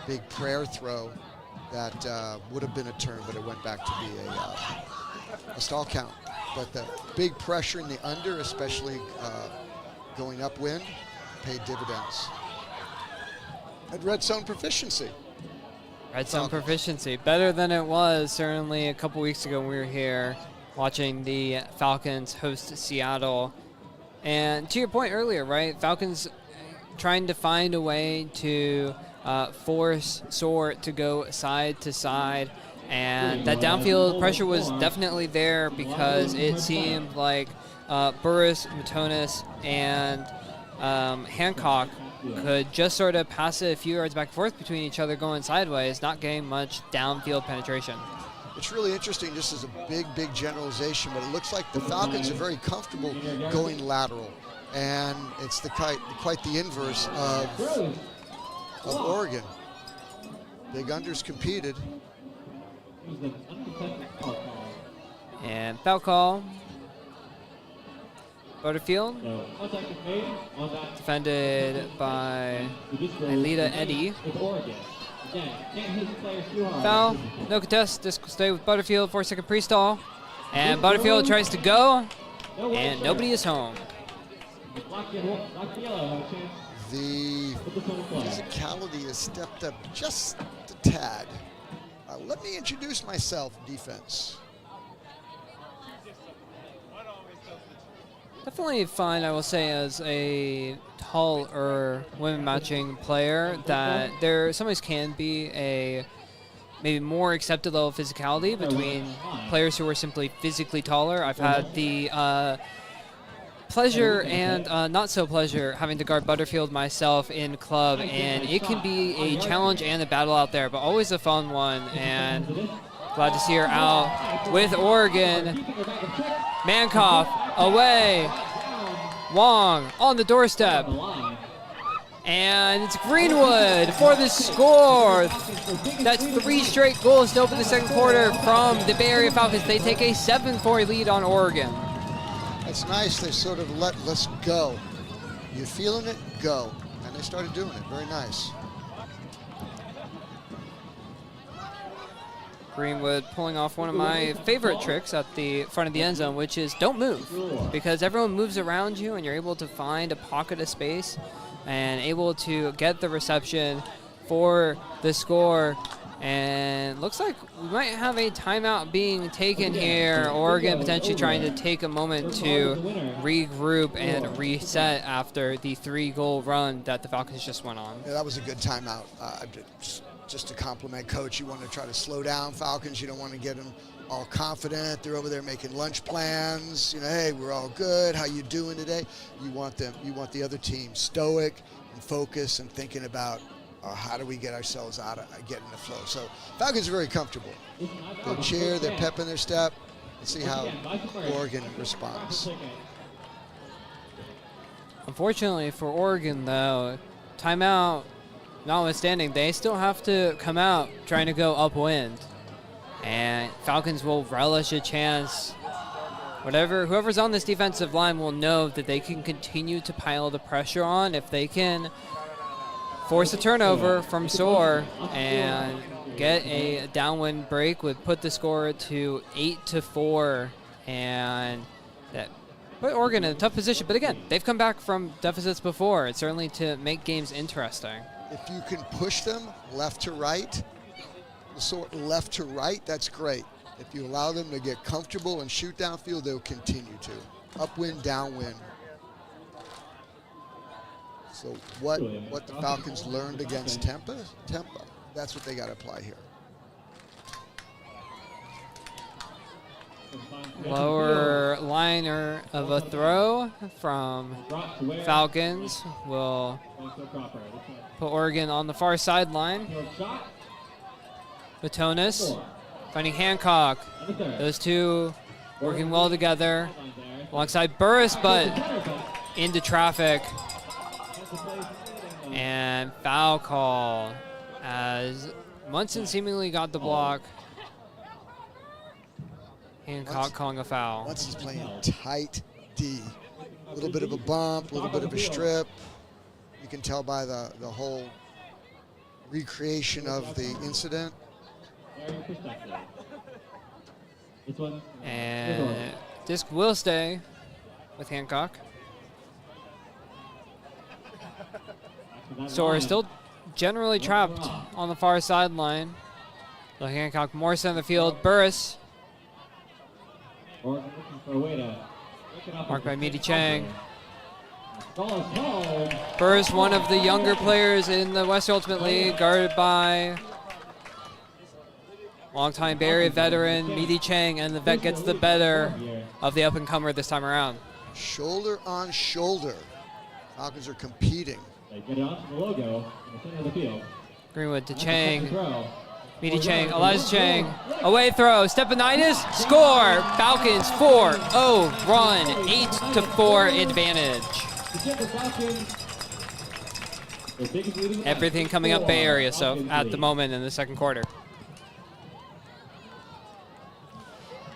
Speaker 3: big prayer throw that would have been a turn, but it went back to be a stall count. But the big pressure in the under, especially going upwind, paid dividends. And red zone proficiency.
Speaker 2: Red zone proficiency, better than it was certainly a couple weeks ago when we were here watching the Falcons host Seattle. And to your point earlier, right, Falcons trying to find a way to force Soar to go side to side. And that downfield pressure was definitely there because it seemed like Burris, Matonis, and Hancock could just sort of pass it a few yards back and forth between each other going sideways, not getting much downfield penetration.
Speaker 3: It's really interesting. This is a big generalization, but it looks like the Falcons are very comfortable going lateral. And it's quite the inverse of Oregon. Big unders competed.
Speaker 2: And foul call. Butterfield, defended by Alita Eddy. Foul, no contest, this will stay with Butterfield, 4-second pre-stall. And Butterfield tries to go, and nobody is home.
Speaker 3: The physicality has stepped up just a tad. Let me introduce myself, defense.
Speaker 2: Definitely fine, I will say, as a taller women matching player, that there sometimes can be a maybe more accepted level of physicality between players who are simply physically taller. I've had the pleasure and not so pleasure having to guard Butterfield myself in club, and it can be a challenge and a battle out there, but always a fun one, and glad to see her out with Oregon. Mankoff away. Wong on the doorstep. And it's Greenwood for the score. That's 3 straight goals to open the second quarter from the Bay Area Falcons. They take a 7-4 lead on Oregon.
Speaker 3: That's nice. They sort of let's go. You're feeling it? Go. And they started doing it. Very nice.
Speaker 2: Greenwood pulling off one of my favorite tricks at the front of the end zone, which is don't move, because everyone moves around you and you're able to find a pocket of space and able to get the reception for the score. And looks like we might have a timeout being taken here. Oregon potentially trying to take a moment to regroup and reset after the 3-goal run that the Falcons just went on.
Speaker 3: Yeah, that was a good timeout. Just to compliment Coach, you want to try to slow down Falcons. You don't want to get them all confident. They're over there making lunch plans. You know, hey, we're all good. How you doing today? You want the other team stoic and focused and thinking about how do we get ourselves out of getting the flow. So Falcons are very comfortable. They'll cheer, they're pep in their step. Let's see how Oregon responds.
Speaker 2: Unfortunately for Oregon, though, timeout notwithstanding, they still have to come out trying to go upwind. And Falcons will relish a chance. Whoever's on this defensive line will know that they can continue to pile the pressure on if they can force a turnover from Soar and get a downwind break, would put the score to 8-4, and that put Oregon in a tough position. But again, they've come back from deficits before. It's certainly to make games interesting.
Speaker 3: If you can push them left to right, that's great. If you allow them to get comfortable and shoot downfield, they'll continue to. Upwind, downwind. So what the Falcons learned against Tempa, that's what they got to apply here.
Speaker 2: Lower liner of a throw from
Speaker 4: Brought to where?
Speaker 2: Falcons will
Speaker 4: Going so proper. This one.
Speaker 2: put Oregon on the far sideline.
Speaker 4: Field shot.
Speaker 2: Batonis
Speaker 4: Four.
Speaker 2: finding Hancock.
Speaker 4: And the third.
Speaker 2: Those two working well together
Speaker 4: Sideline there.
Speaker 2: alongside Burris, but
Speaker 4: Center, but
Speaker 2: into traffic.
Speaker 4: has to play something.
Speaker 2: And foul call as Munson seemingly got the block. Hancock calling a foul.
Speaker 3: Munson's playing tight D. A little bit of a bump, a little bit of a strip. You can tell by the whole recreation of the incident.
Speaker 4: Very perspective. This one.
Speaker 2: And disc will stay with Hancock. Soar is still generally trapped on the far sideline. So Hancock more center field. Burris
Speaker 4: Oregon looking for a way to pick it up.
Speaker 2: marked by Meaty Chang.
Speaker 4: Ball is held.
Speaker 2: Burris, one of the younger players in the Western Ultimate League, guarded by longtime Bay Area veteran Meaty Chang, and the vet gets the better of the up-and-comer this time around.
Speaker 3: Shoulder on shoulder. Falcons are competing.
Speaker 4: They get it onto the logo in the center of the field.
Speaker 2: Greenwood to
Speaker 4: That's the second
Speaker 2: Chang.
Speaker 4: throw.
Speaker 2: Meaty Chang, Elijah Chang, away throw, Stepanitis, score! Falcons 4-0 run, 8-4 advantage.
Speaker 4: The Denver Falcons, their biggest lead in the
Speaker 2: Everything
Speaker 4: match,
Speaker 2: coming up Bay Area, so
Speaker 4: Falcons
Speaker 2: at the
Speaker 4: lead.
Speaker 2: moment in the second quarter.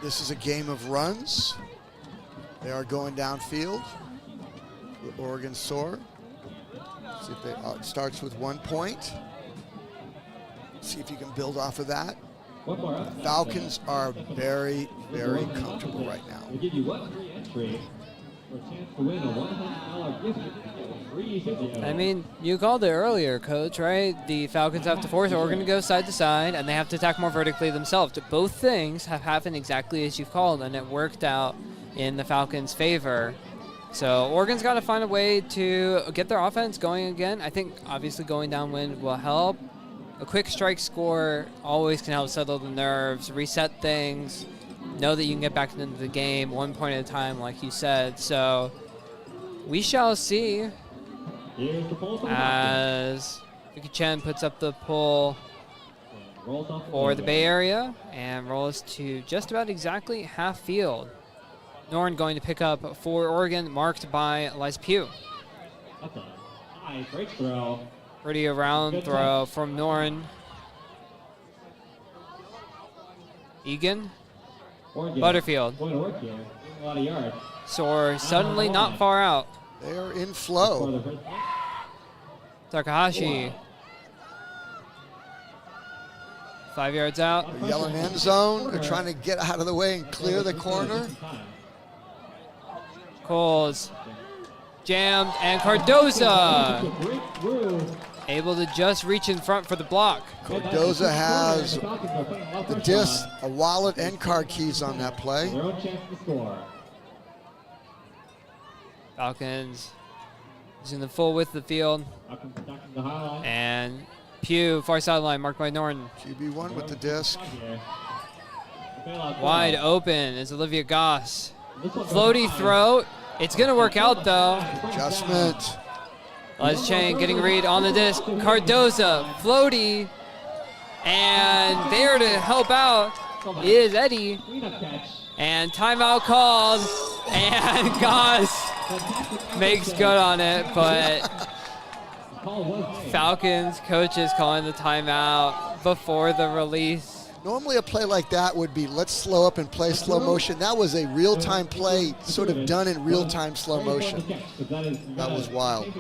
Speaker 3: This is a game of runs. They are going downfield. The Oregon Soar. See if they, it starts with 1 point. See if you can build off of that.
Speaker 4: One more up.
Speaker 3: Falcons are very, very comfortable right now.
Speaker 4: We'll give you one free entry for a chance to win a $100 gift certificate. Free physio.
Speaker 2: I mean, you called it earlier, Coach, right? The Falcons have to force Oregon to go side to side, and they have to attack more vertically themselves. Both things have happened exactly as you called, and it worked out in the Falcons' favor. So Oregon's got to find a way to get their offense going again. I think, obviously, going downwind will help. A quick strike score always can help settle the nerves, reset things, know that you can get back into the game 1 point at a time, like you said. So we shall see
Speaker 4: Here's the pull from
Speaker 2: as Vicky Chen puts up the pull
Speaker 4: Rolls off
Speaker 2: for the
Speaker 4: logo.
Speaker 2: Bay Area and rolls to just about exactly half field. Norn going to pick up for Oregon, marked by Eliza Pugh.
Speaker 4: That's a high break throw.
Speaker 2: Pretty around
Speaker 4: Good
Speaker 2: throw
Speaker 4: touch.
Speaker 2: from Norn. Egan,
Speaker 4: Oregon.
Speaker 2: Butterfield.
Speaker 4: Going to work here. A lot of yards.
Speaker 2: Soar suddenly not far out.
Speaker 3: They are in
Speaker 4: For
Speaker 3: flow.
Speaker 4: the first point.
Speaker 2: Takahashi. 5 yards out.
Speaker 3: They're yelling end zone. They're trying to get out of the way and clear the corner.
Speaker 2: Coles jammed, and Cardoza
Speaker 4: Breakthrough.
Speaker 2: able to just reach in front for the block.
Speaker 3: Cardoza has the disc, a wallet, and car keys on that play.
Speaker 4: Their own chance to score.
Speaker 2: Falcons using the full width of the field,
Speaker 4: Falcons attacking the highline.
Speaker 2: and Pugh, far sideline, marked by Norton.
Speaker 3: QB1 with the disc.
Speaker 4: Here. The bailout throw.
Speaker 2: Wide open is Olivia Goss.
Speaker 4: This one goes
Speaker 2: Floaty
Speaker 4: high.
Speaker 2: throw. It's going to work out, though.
Speaker 3: Adjustment.
Speaker 2: Les Chang getting a read on the disc. Cardoza, floaty. And there to help out is Eddie.
Speaker 4: Cleanup catch.
Speaker 2: And timeout called. And Goss
Speaker 4: Fantastic.
Speaker 2: makes good on it, but
Speaker 4: The call was made.
Speaker 2: Falcons coaches calling the timeout before the release.
Speaker 3: Normally a play like that would be, let's slow up and play slow motion. That was a real-time play, sort of done in real-time slow motion. That was wild.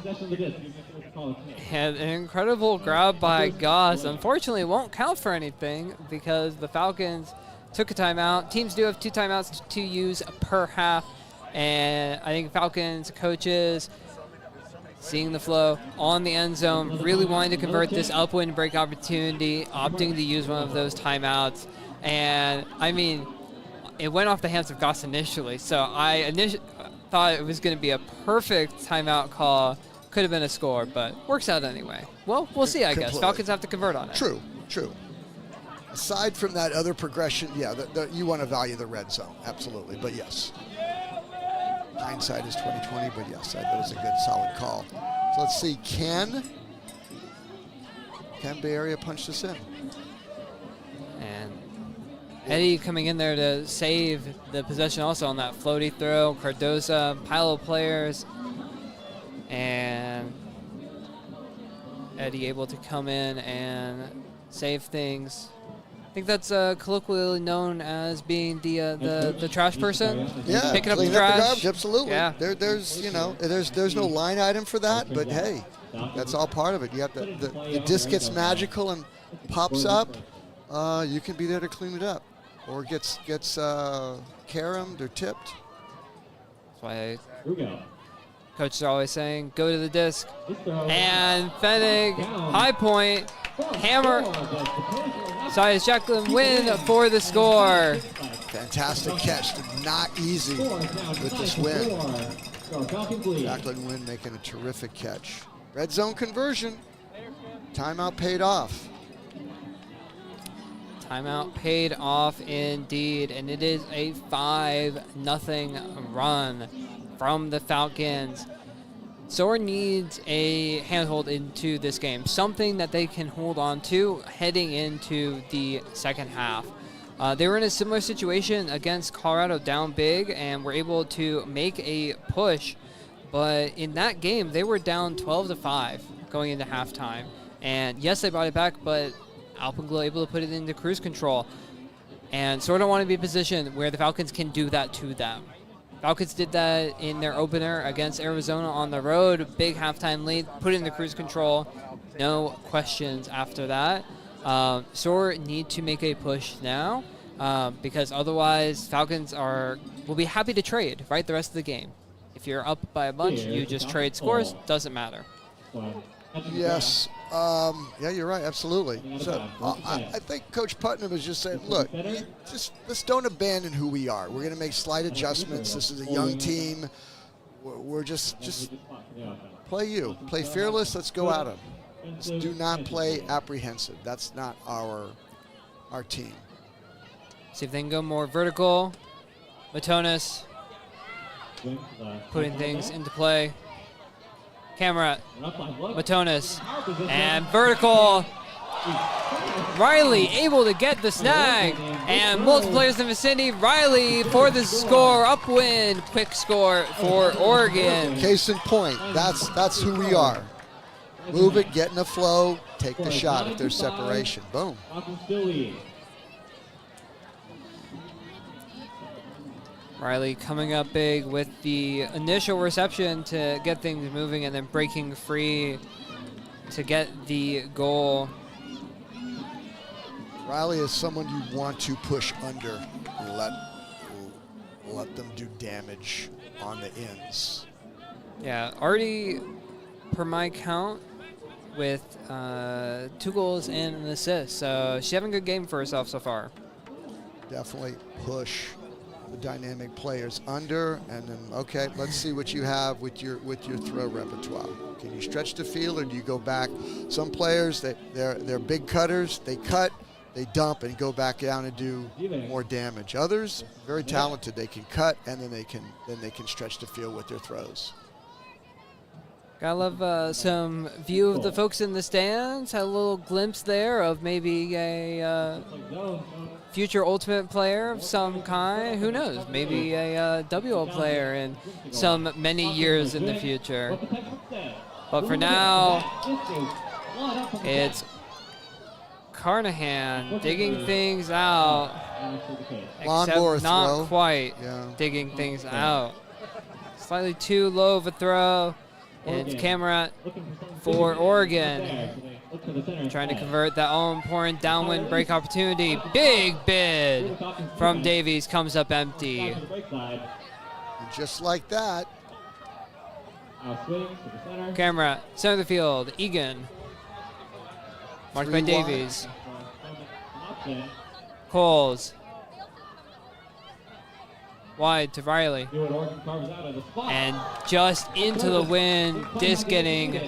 Speaker 2: And an incredible grab by Goss. Unfortunately, it won't count for anything because the Falcons took a timeout. Teams do have 2 timeouts to use per half. And I think Falcons coaches, seeing the flow on the end zone, really wanting to convert this upwind break opportunity, opting to use one of those timeouts. And, I mean, it went off the hands of Goss initially, so I thought it was going to be a perfect timeout call. Could have been a score, but works out anyway. Well, we'll see, I guess.
Speaker 3: Completely.
Speaker 2: Falcons have to convert on it.
Speaker 3: True, true. aside from that other progression, yeah, you want to value the red zone, absolutely. But yes, hindsight is 20/20. But yes, that was a good, solid call. So let's see, can Bay Area punch this in?
Speaker 2: And Eddie coming in there to save the possession also on that floaty throw. Cardoza, pile of players, and Eddie able to come in and save things. I think that's colloquially known as being the trash person.
Speaker 3: Yeah,
Speaker 2: picking up the
Speaker 3: cleaning
Speaker 2: trash.
Speaker 3: the garbage, absolutely.
Speaker 2: Yeah.
Speaker 3: There's no line item for that, but hey, that's all part of it. You have the disc gets magical and pops up. You can be there to clean it up, or gets caromed or tipped.
Speaker 2: That's why
Speaker 4: Here we go.
Speaker 2: coaches are always saying, go to the disc. And Fennig, high point, hammer. Sias Jacqueline win for the score.
Speaker 3: Fantastic catch, not easy with this win. Jacqueline Wynn making a terrific catch. Red zone conversion. Timeout paid off.
Speaker 2: Timeout paid off indeed, and it is a 5-0 run from the Falcons. Soar needs a handhold into this game, something that they can hold on to heading into the second half. They were in a similar situation against Colorado down big and were able to make a push, but in that game they were down 12-5 going into halftime. And yes, they brought it back, but Alpenglow able to put it into cruise control. And Soar don't want to be in a position where the Falcons can do that to them. Falcons did that in their opener against Arizona on the road. Big halftime lead, put it into cruise control. No questions after that. Soar need to make a push now because otherwise Falcons will be happy to trade, right, the rest of the game. If you're up by a bunch, you just trade scores, doesn't matter.
Speaker 3: Yes. Yeah, you're right. Absolutely. So I think Coach Putnam is just saying, look, let's don't abandon who we are. We're going to make slight adjustments. This is a young team. We're just play you. Play fearless. Let's go at them. Do not play apprehensive. That's not our team.
Speaker 2: See if they can go more vertical. Matonis putting things into play. Camera, Matonis, and vertical. Riley able to get the snag, and multiple players in the vicinity. Riley for the score, upwind, quick score for Oregon.
Speaker 3: Case in point, that's who we are. Move it, get in the flow, take the shot if there's separation. Boom.
Speaker 2: Riley coming up big with the initial reception to get things moving and then breaking free to get the goal.
Speaker 3: Riley is someone you want to push under and let them do damage on the ends.
Speaker 2: Yeah, already per my count with 2 goals and an assist. So she's having a good game for herself so far.
Speaker 3: Definitely push the dynamic players under, and then okay, let's see what you have with your throw repertoire. Can you stretch the field, or do you go back? Some players they're big cutters. They cut, they dump, and go back down and do more damage. Others very talented. They can cut, and then they can stretch the field with their throws.
Speaker 2: Gotta love some view of the folks in the stands. Had a little glimpse there of maybe a future Ultimate player of some kind. Who knows? Maybe a WUL player in some many years in the future. But for now, it's Carnahan digging things out. Except not quite digging things out. Slightly too low of a throw. It's Cameron for Oregon. Trying to convert that all-important downwind break opportunity. Big bid from Davies, comes up empty.
Speaker 3: And just like that.
Speaker 2: Camera, center of the field, Egan. Marked by Davies. Coles. Wide to Riley. And just into the wind, disc getting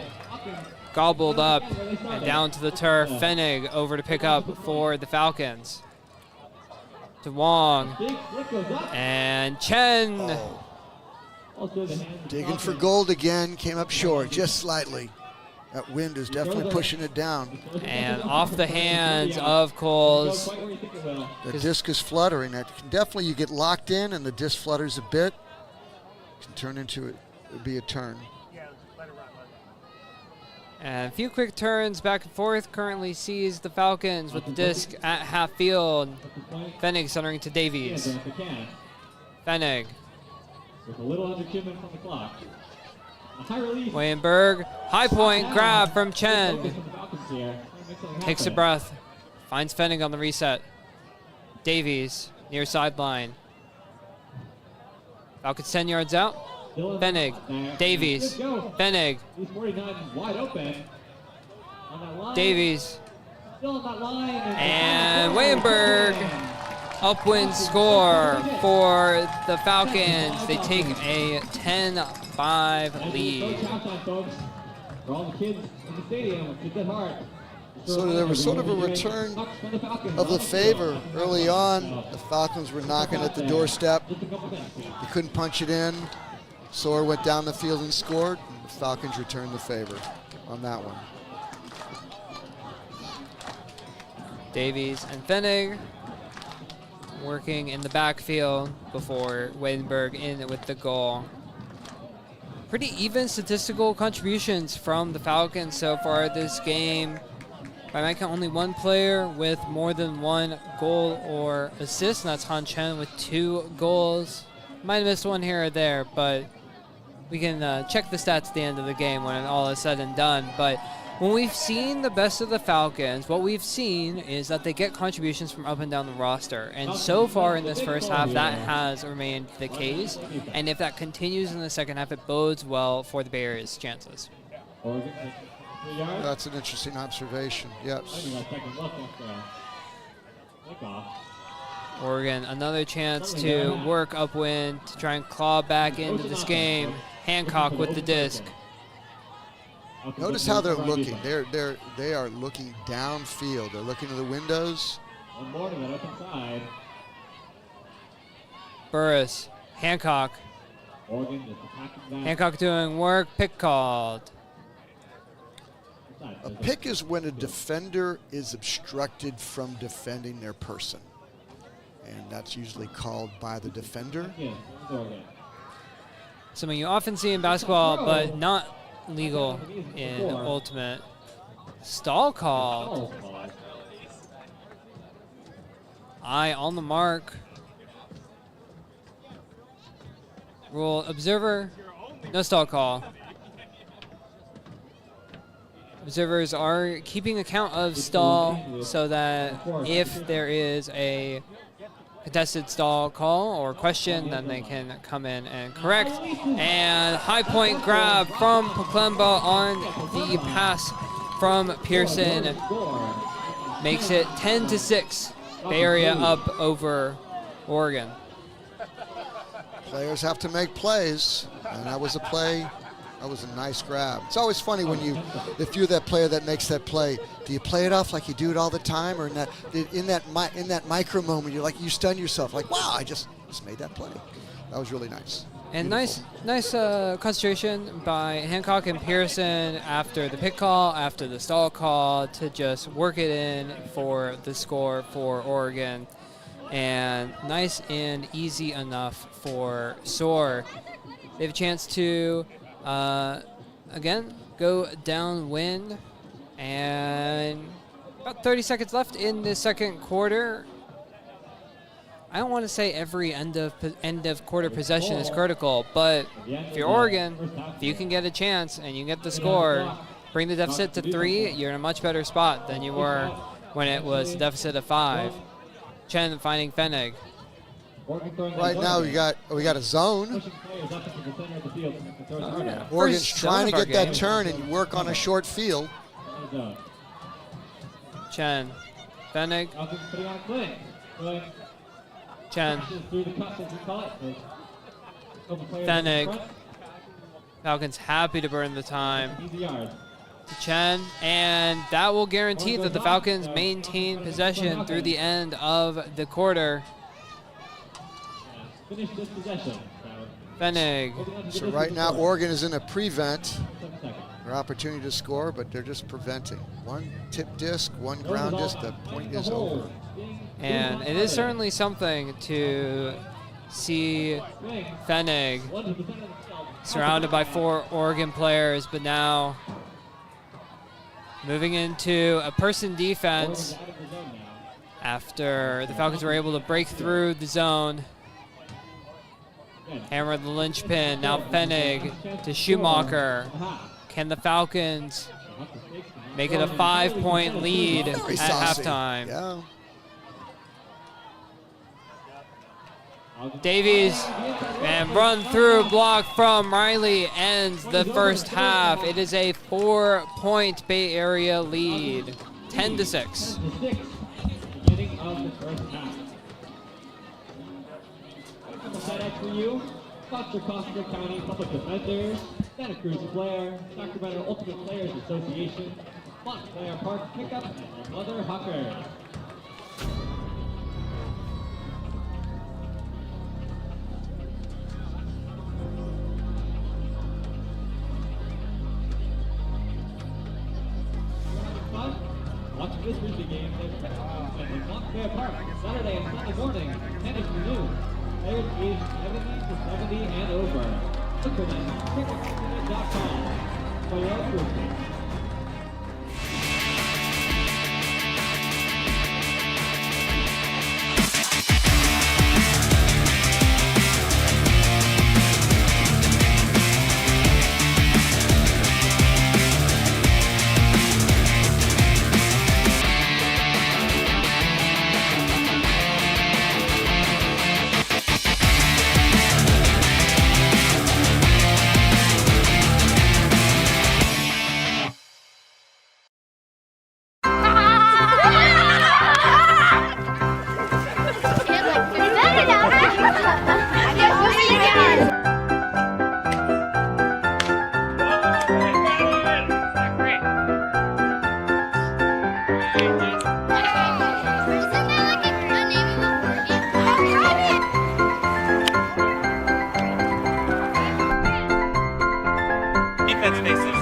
Speaker 2: gobbled up and down to the turf. Fenig over to pick up for the Falcons. To Wong. And Chen.
Speaker 3: Digging for gold again, came up short, just slightly. That wind is definitely pushing it down.
Speaker 2: And off the hands of Coles.
Speaker 3: The disc is fluttering. That can definitely, you get locked in and the disc flutters a bit. It can turn into it would be a turn.
Speaker 2: And a few quick turns back and forth. Currently sees the Falcons with the disc at half field. Fenig centering to Davies. Fenig.
Speaker 4: With a little under 2 minutes on the clock. A high release.
Speaker 2: Wayenberg, high point grab from Chen. Takes a breath, finds Fenig on the reset. Davies, near sideline. Falcons 10 yards out. Fenig, Davies, Fenig.
Speaker 4: He's 49 wide open. On that line.
Speaker 2: Davies,
Speaker 4: Still on that line.
Speaker 2: and Wayenberg. Upwind score for the Falcons. They take a 10-5 lead.
Speaker 4: For all the kids in the stadium, kids at heart.
Speaker 3: So there was sort of a return of the favor early on. The Falcons were knocking at the doorstep. They couldn't punch it in. Soar went down the field and scored. And the Falcons returned the favor on that one.
Speaker 2: Davies and Fenig working in the backfield before Wadenberg in with the goal. Pretty even statistical contributions from the Falcons so far this game. By my count, only one player with more than one goal or assist, and that's Han Chen with 2 goals. Might have missed one here or there, but we can check the stats at the end of the game when all is said and done. But when we've seen the best of the Falcons, what we've seen is that they get contributions from up and down the roster. And so far in this first half, that has remained the case. And if that continues in the second half, it bodes well for the Bay Area's chances.
Speaker 3: That's an interesting observation. Yes.
Speaker 2: Oregon, another chance to work upwind to try and claw back into this game. Hancock with the disc.
Speaker 3: Notice how they're looking. They are looking downfield. They're looking to the windows.
Speaker 4: One more to that open side.
Speaker 2: Burris, Hancock.
Speaker 4: Oregon is attacking that.
Speaker 2: Hancock doing work, pick called.
Speaker 3: A pick is when a defender is obstructed from defending their person. And that's usually called by the defender.
Speaker 2: Something you often see in basketball, but not legal in Ultimate. Stall called. Eye on the mark. Rule observer, no stall call. Observers are keeping account of stall so that if there is a contested stall call or question, then they can come in and correct. And high point grab from Poklemba on the pass from Pearson. Makes it 10-6. Bay Area up over Oregon.
Speaker 3: Players have to make plays, and that was a play. That was a nice grab. It's always funny when if you're that player that makes that play, do you play it off like you do it all the time, or in that micro moment you stun yourself like, wow, I just made that play. That was really nice.
Speaker 2: And nice concentration by Hancock and Pearson after the pick call, after the stall call, to just work it in for the score for Oregon. And nice and easy enough for Soar. They have a chance to again, go downwind, and about 30 seconds left in the second quarter. I don't want to say every end of quarter possession is critical, but if you're Oregon, if you can get a chance and you get the score, bring the deficit to 3, you're in a much better spot than you were when it was a deficit of 5. Chen finding Fenig.
Speaker 3: Right now we got a zone. Oregon's trying to get that turn and work on a short field.
Speaker 2: Chen, Fenig. Chen, Fenig. Falcons happy to burn the time. to Chen, and that will guarantee that the Falcons maintain possession through the end of the quarter.
Speaker 4: Finish this possession.
Speaker 2: Fenig.
Speaker 3: So right now, Oregon is in a prevent. Their opportunity to score, but they're just preventing. One tip disc, one ground disc, the point is over.
Speaker 2: And it is certainly something to see Fenig surrounded by 4 Oregon players, but now moving into a person defense after the Falcons were able to break through the zone. Hammer the linchpin, now Fenig to Schumacher. Can the Falcons make it a 5-point lead at halftime?
Speaker 3: Yeah.
Speaker 2: Davies, and run through block from Riley ends the first half. It is a 4-point Bay Area lead, 10-6.
Speaker 4: Beginning of the first half. Highlights for you: Costa County Public Defenders, Santa Cruz Flair, Sacramento Ultimate Players Association, Montclair Park Pickup, and Mother Hucker. Watch this frisbee game in Montclair Park, Saturday and Sunday morning, 10 to noon. Players aged 70 to 70 and over. Look for them at ticketfriendly.com for your own frisbee.
Speaker 5: Defense faces.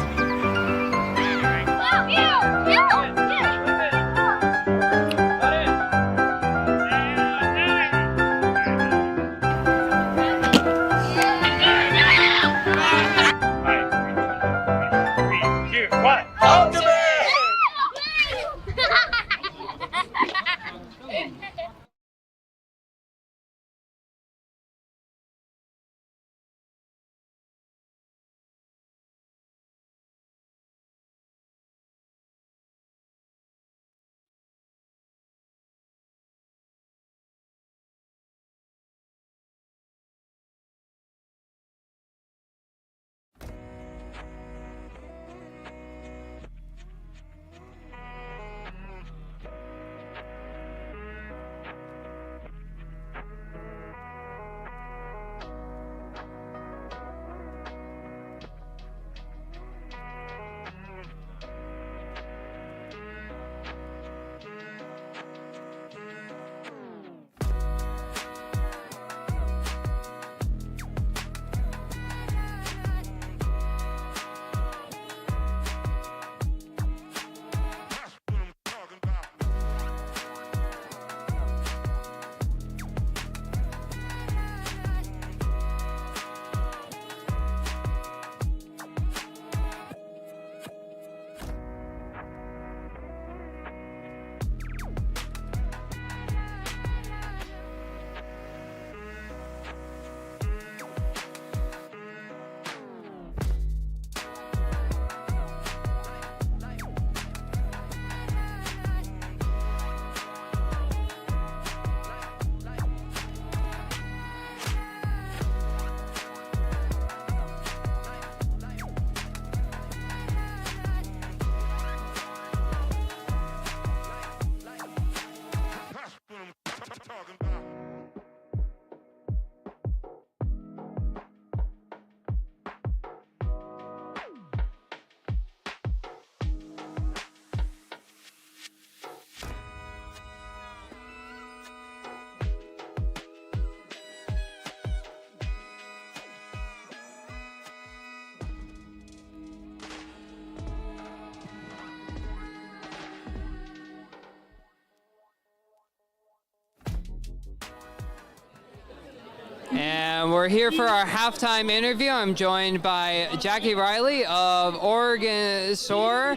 Speaker 2: we're here for our halftime interview. I'm joined by Jackie Riley of Oregon Soar.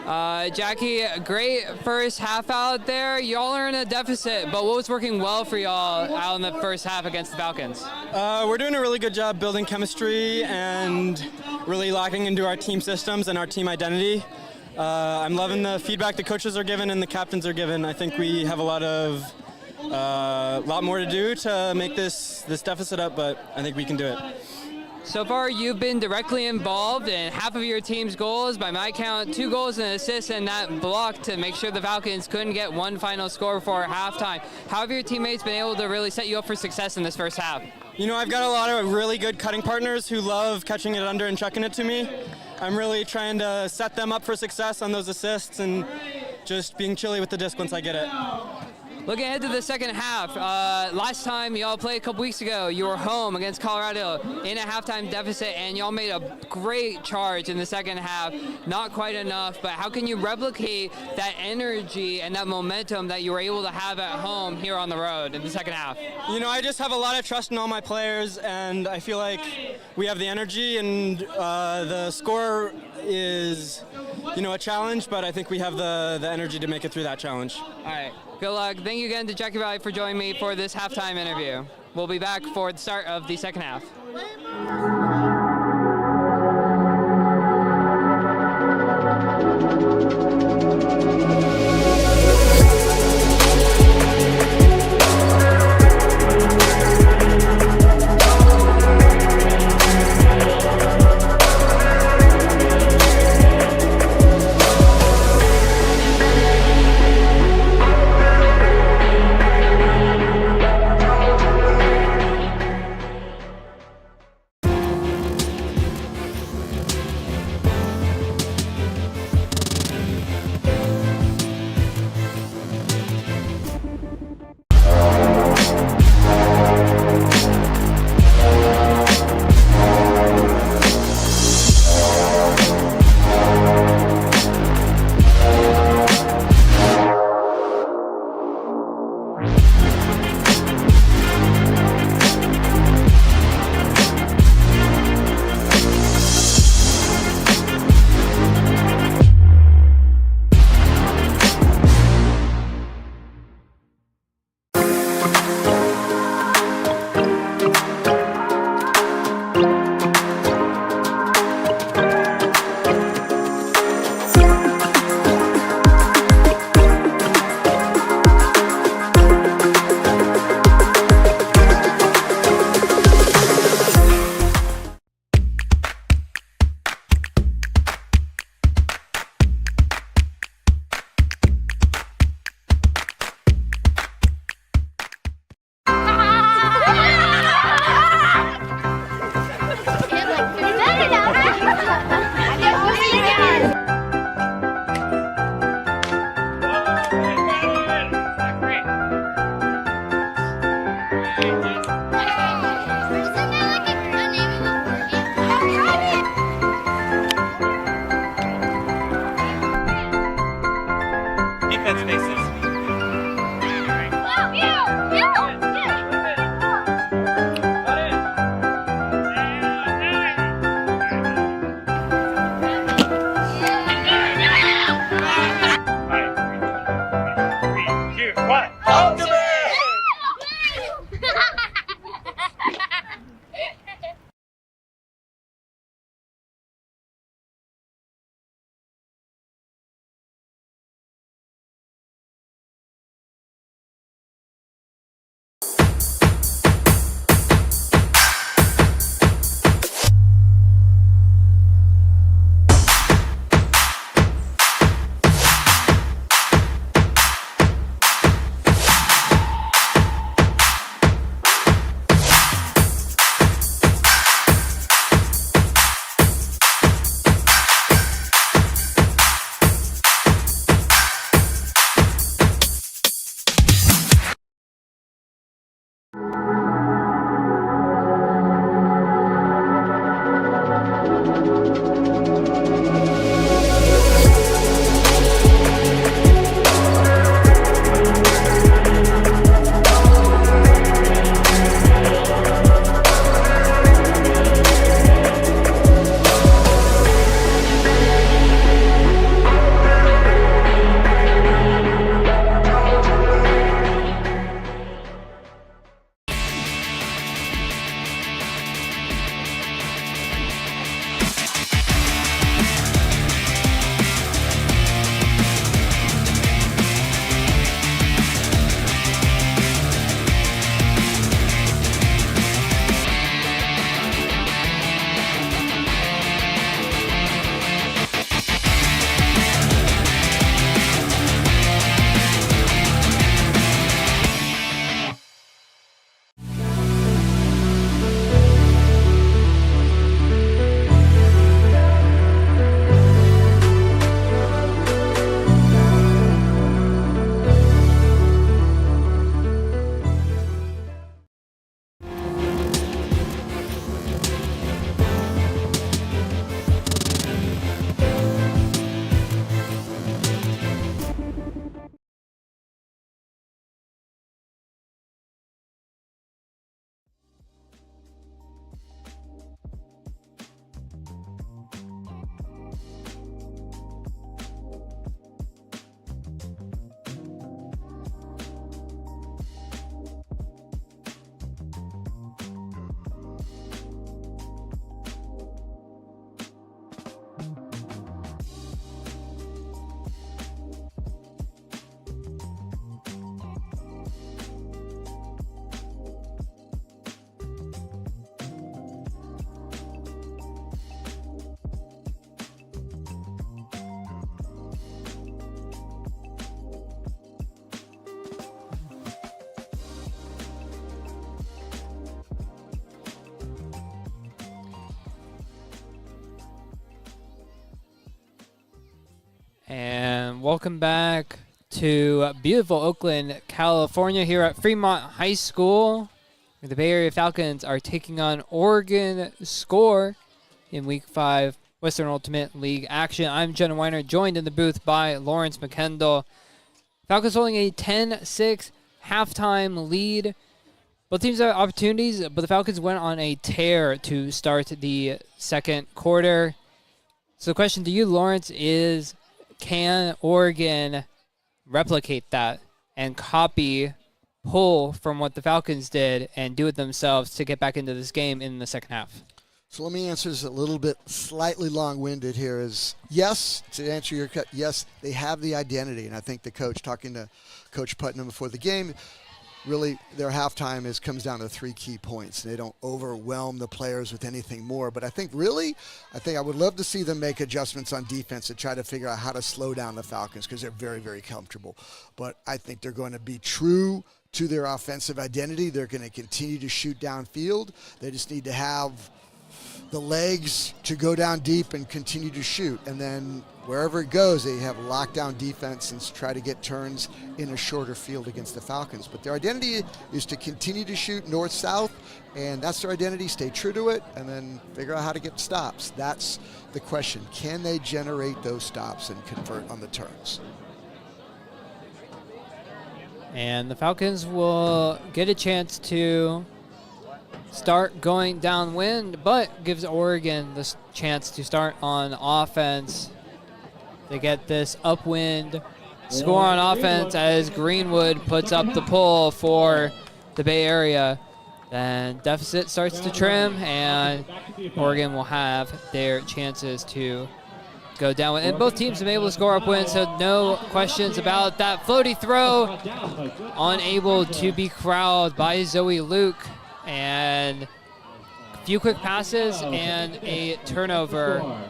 Speaker 2: Jackie, great first half out there. Y'all are in a deficit, but what was working well for y'all out in the first half against the Falcons?
Speaker 5: We're doing a really good job building chemistry and really locking into our team systems and our team identity. I'm loving the feedback the coaches are giving and the captains are giving. I think we have a lot more to do to make this deficit up, but I think we can do it.
Speaker 2: So far, you've been directly involved in half of your team's goals. By my count, 2 goals and an assist, and that block to make sure the Falcons couldn't get one final score before halftime. How have your teammates been able to really set you up for success in this first half?
Speaker 5: You know, I've got a lot of really good cutting partners who love catching it under and chucking it to me. I'm really trying to set them up for success on those assists and just being chilly with the disc once I get it.
Speaker 2: Looking ahead to the second half, last time y'all played a couple weeks ago, you were home against Colorado in a halftime deficit, and y'all made a great charge in the second half. Not quite enough, but how can you replicate that energy and that momentum that you were able to have at home here on the road in the second half?
Speaker 5: You know, I just have a lot of trust in all my players, and I feel like we have the energy, and the score is, you know, a challenge, but I think we have the energy to make it through that challenge.
Speaker 2: All right. Good luck. Thank you again to Jackie Riley for joining me for this halftime interview. We'll be back for the start of the second half. And welcome back to beautiful Oakland, California, here at Fremont High School. The Bay Area Falcons are taking on Oregon Soar in Week 5 Western Ultimate League action. I'm Jenna Weiner, joined in the booth by Lawrence McKendall. Falcons holding a 10-6 halftime lead. Both teams have opportunities, but the Falcons went on a tear to start the second quarter. So the question to you, Lawrence, is can Oregon replicate that and pull from what the Falcons did and do it themselves to get back into this game in the second half?
Speaker 3: So let me answer this a little bit slightly long-winded here is, yes, to answer your cut, yes, they have the identity. And I think the coach, talking to Coach Putnam before the game, really their halftime comes down to 3 key points. They don't overwhelm the players with anything more. But I think I would love to see them make adjustments on defense to try to figure out how to slow down the Falcons because they're very, very comfortable. But I think they're going to be true to their offensive identity. They're going to continue to shoot downfield. They just need to have the legs to go down deep and continue to shoot. And then wherever it goes, they have lockdown defense and try to get turns in a shorter field against the Falcons. But their identity is to continue to shoot north-south, and that's their identity. Stay true to it, and then figure out how to get stops. That's the question. Can they generate those stops and convert on the turns?
Speaker 2: And the Falcons will get a chance to start going downwind, but gives Oregon this chance to start on offense. They get this upwind score on offense as Greenwood puts up the pull for the Bay Area. Then deficit starts to trim, and Oregon will have their chances to go down. And both teams have been able to score upwind, so no questions about that floaty throw. Unable to be corralled by Zoe Luke. And a few quick passes and a turnover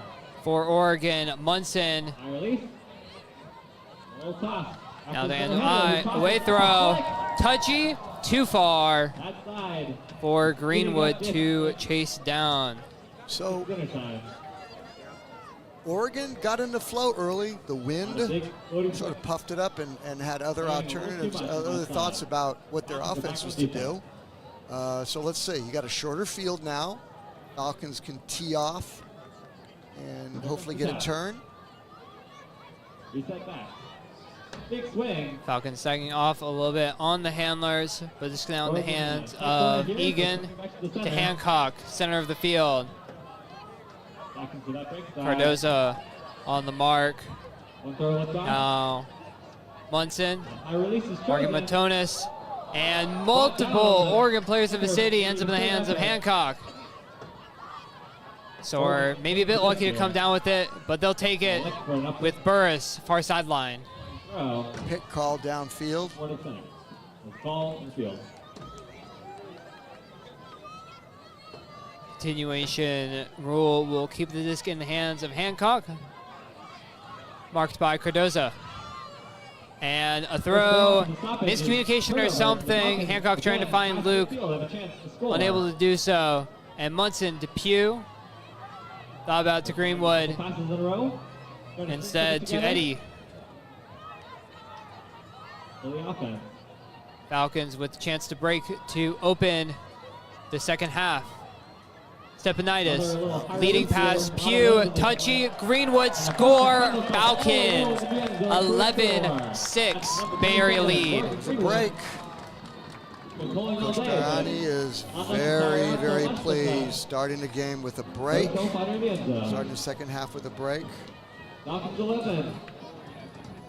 Speaker 2: for Oregon. Munson. Now the end of eye. Away throw. Touchy. Too far for Greenwood to chase down.
Speaker 3: So Oregon got in the flow early. The wind sort of puffed it up and had other alternatives, other thoughts about what their offense was to do. So let's see. You got a shorter field now. Falcons can tee off and hopefully get a turn.
Speaker 4: Reset back. Big swing.
Speaker 2: Falcons sagging off a little bit on the handlers, but it's now in the hands of Egan to Hancock, center of the field. Cardoza on the mark. Now Munson, Morgan Matonis, and multiple Oregon players of the city ends up in the hands of Hancock. Soar maybe a bit lucky to come down with it, but they'll take it with Burris, far sideline.
Speaker 3: Pick call downfield.
Speaker 2: Continuation rule will keep the disc in the hands of Hancock. Marked by Cardoza. And a throw, miscommunication or something. Hancock trying to find Luke, unable to do so. And Munson to Pugh. Thought about to Greenwood. Instead to Eddie. Falcons with the chance to break to open the second half. Stepanitis leading pass, Pugh, touchy, Greenwood score, Falcons 11-6 Bay Area lead.
Speaker 3: Break. Coach Durrani is very, very pleased starting the game with a break. Starting the second half with a break.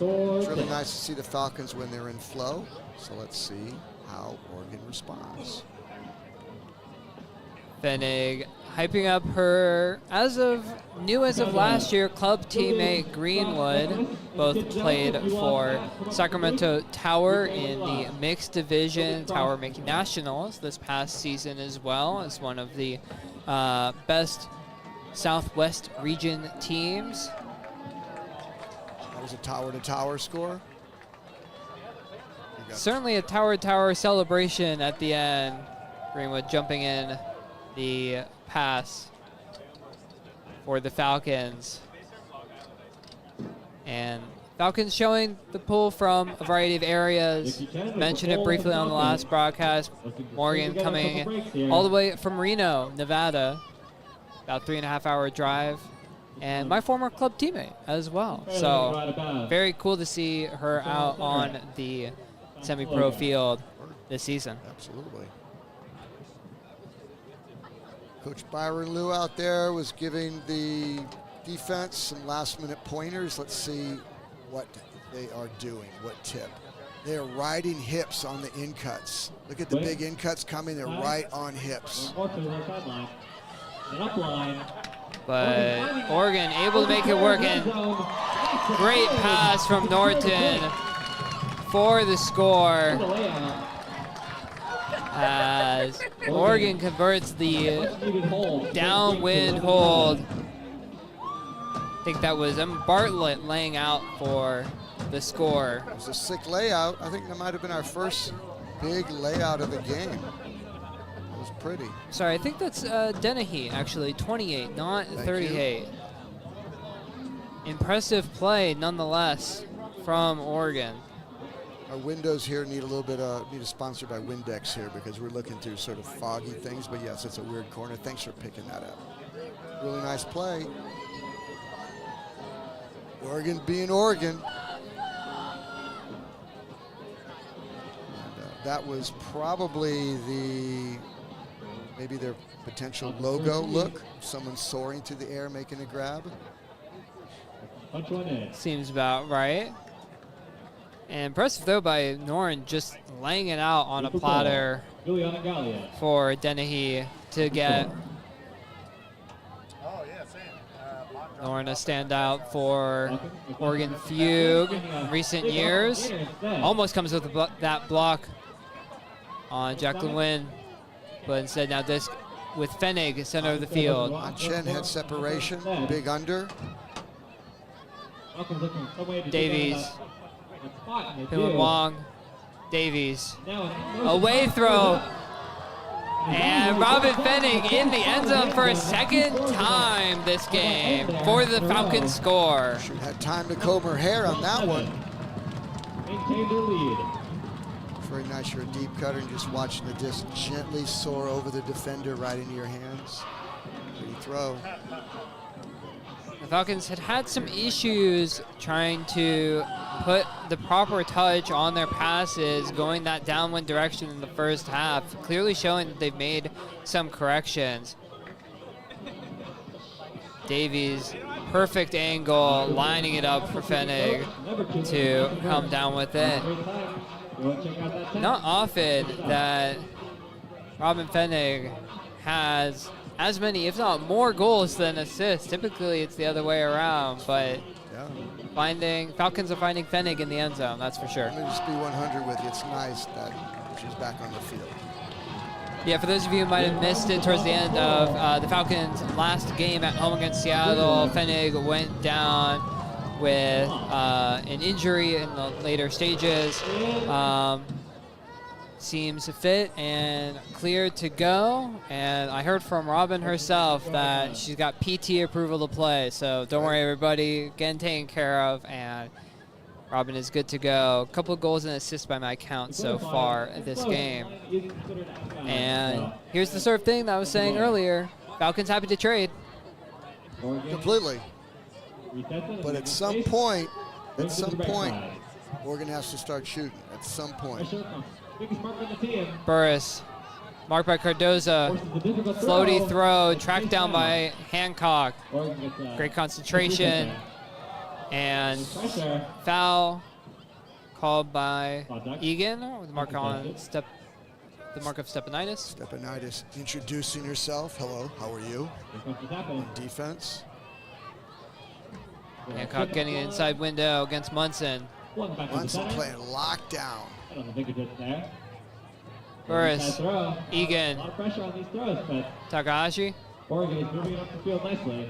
Speaker 3: It's really nice to see the Falcons when they're in flow. So let's see how Oregon responds.
Speaker 2: Fenig hyping up her, as of last year, club teammate Greenwood. Both played for Sacramento Tower in the mixed division. Tower making nationals this past season as well as one of the best Southwest region teams.
Speaker 3: That was a tower-to-tower score.
Speaker 2: Certainly a tower-to-tower celebration at the end. Greenwood jumping in the pass for the Falcons. And Falcons showing the pull from a variety of areas. Mentioned it briefly on the last broadcast. Morgan coming all the way from Reno, Nevada. About 3.5 hour drive. And my former club teammate as well. So very cool to see her out on the semi-pro field this season.
Speaker 3: Absolutely. Coach Byron Liu out there was giving the defense some last-minute pointers. Let's see what they are doing, what tip. They're riding hips on the in-cuts. Look at the big in-cuts coming. They're right on hips.
Speaker 2: But Oregon able to make it work, and great pass from Norton for the score as Oregon converts the downwind hold. I think that was Bartlett laying out for the score.
Speaker 3: It was a sick layout. I think that might have been our first big layout of the game. It was pretty.
Speaker 2: Sorry, I think that's Dennehy, actually, 28, not 38. Impressive play, nonetheless, from Oregon.
Speaker 3: Our windows here need a little bit need a sponsor by Windex here because we're looking through sort of foggy things. But yes, it's a weird corner. Thanks for picking that up. Really nice play. Oregon being Oregon. And, that was probably maybe their potential logo look. Someone soaring through the air, making a grab.
Speaker 2: Seems about right. And impressive throw by Noren, just laying it out on a platter for Dennehy to get Noren a standout for Oregon Fugue in recent years. Almost comes with that block on Jacqueline Wynn, but instead now this with Fenig center of the field.
Speaker 3: Chen had separation, big under.
Speaker 2: Davies, Pillin Wong, Davies, away throw, and Robin Fenig in the end zone for a second time this game for the Falcons score.
Speaker 3: She had time to comb her hair on that one.
Speaker 4: Maintain their lead.
Speaker 3: Very nice, you're a deep cutter and just watching the disc gently soar over the defender right into your hands. Pretty throw.
Speaker 2: The Falcons had some issues trying to put the proper touch on their passes, going that downwind direction in the first half, clearly showing that they've made some corrections. Davies, perfect angle, lining it up for Fenig to come down with it. Not often that Robin Fenig has as many, if not more, goals than assists. Typically, it's the other way around, but Falcons are finding Fenig in the end zone, that's for sure.
Speaker 3: Let me just be 100 with you. It's nice that she's back on the field.
Speaker 2: Yeah, for those of you who might have missed it towards the end of the Falcons' last game at home against Seattle, Fenig went down with an injury in the later stages. Seems fit and cleared to go. And I heard from Robin herself that she's got PT approval to play. So don't worry, everybody, getting taken care of. And Robin is good to go. A couple of goals and assists by my count so far in this game. And here's the sort of thing that I was saying earlier. Falcons happy to trade.
Speaker 3: Completely. But at some point, Oregon has to start shooting. At some point.
Speaker 2: Burris, marked by Cardoza, floaty throw, tracked down by Hancock. Great concentration, and foul called by Egan with the mark on the mark of Stepanidis.
Speaker 3: Stepanidis introducing herself. Hello, how are you? On defense.
Speaker 2: Hancock getting an inside window against Munson.
Speaker 3: Munson playing lockdown.
Speaker 2: Burris, Egan,
Speaker 4: A lot of pressure on these throws, but
Speaker 2: Takahashi,
Speaker 4: Oregon is moving up the field nicely.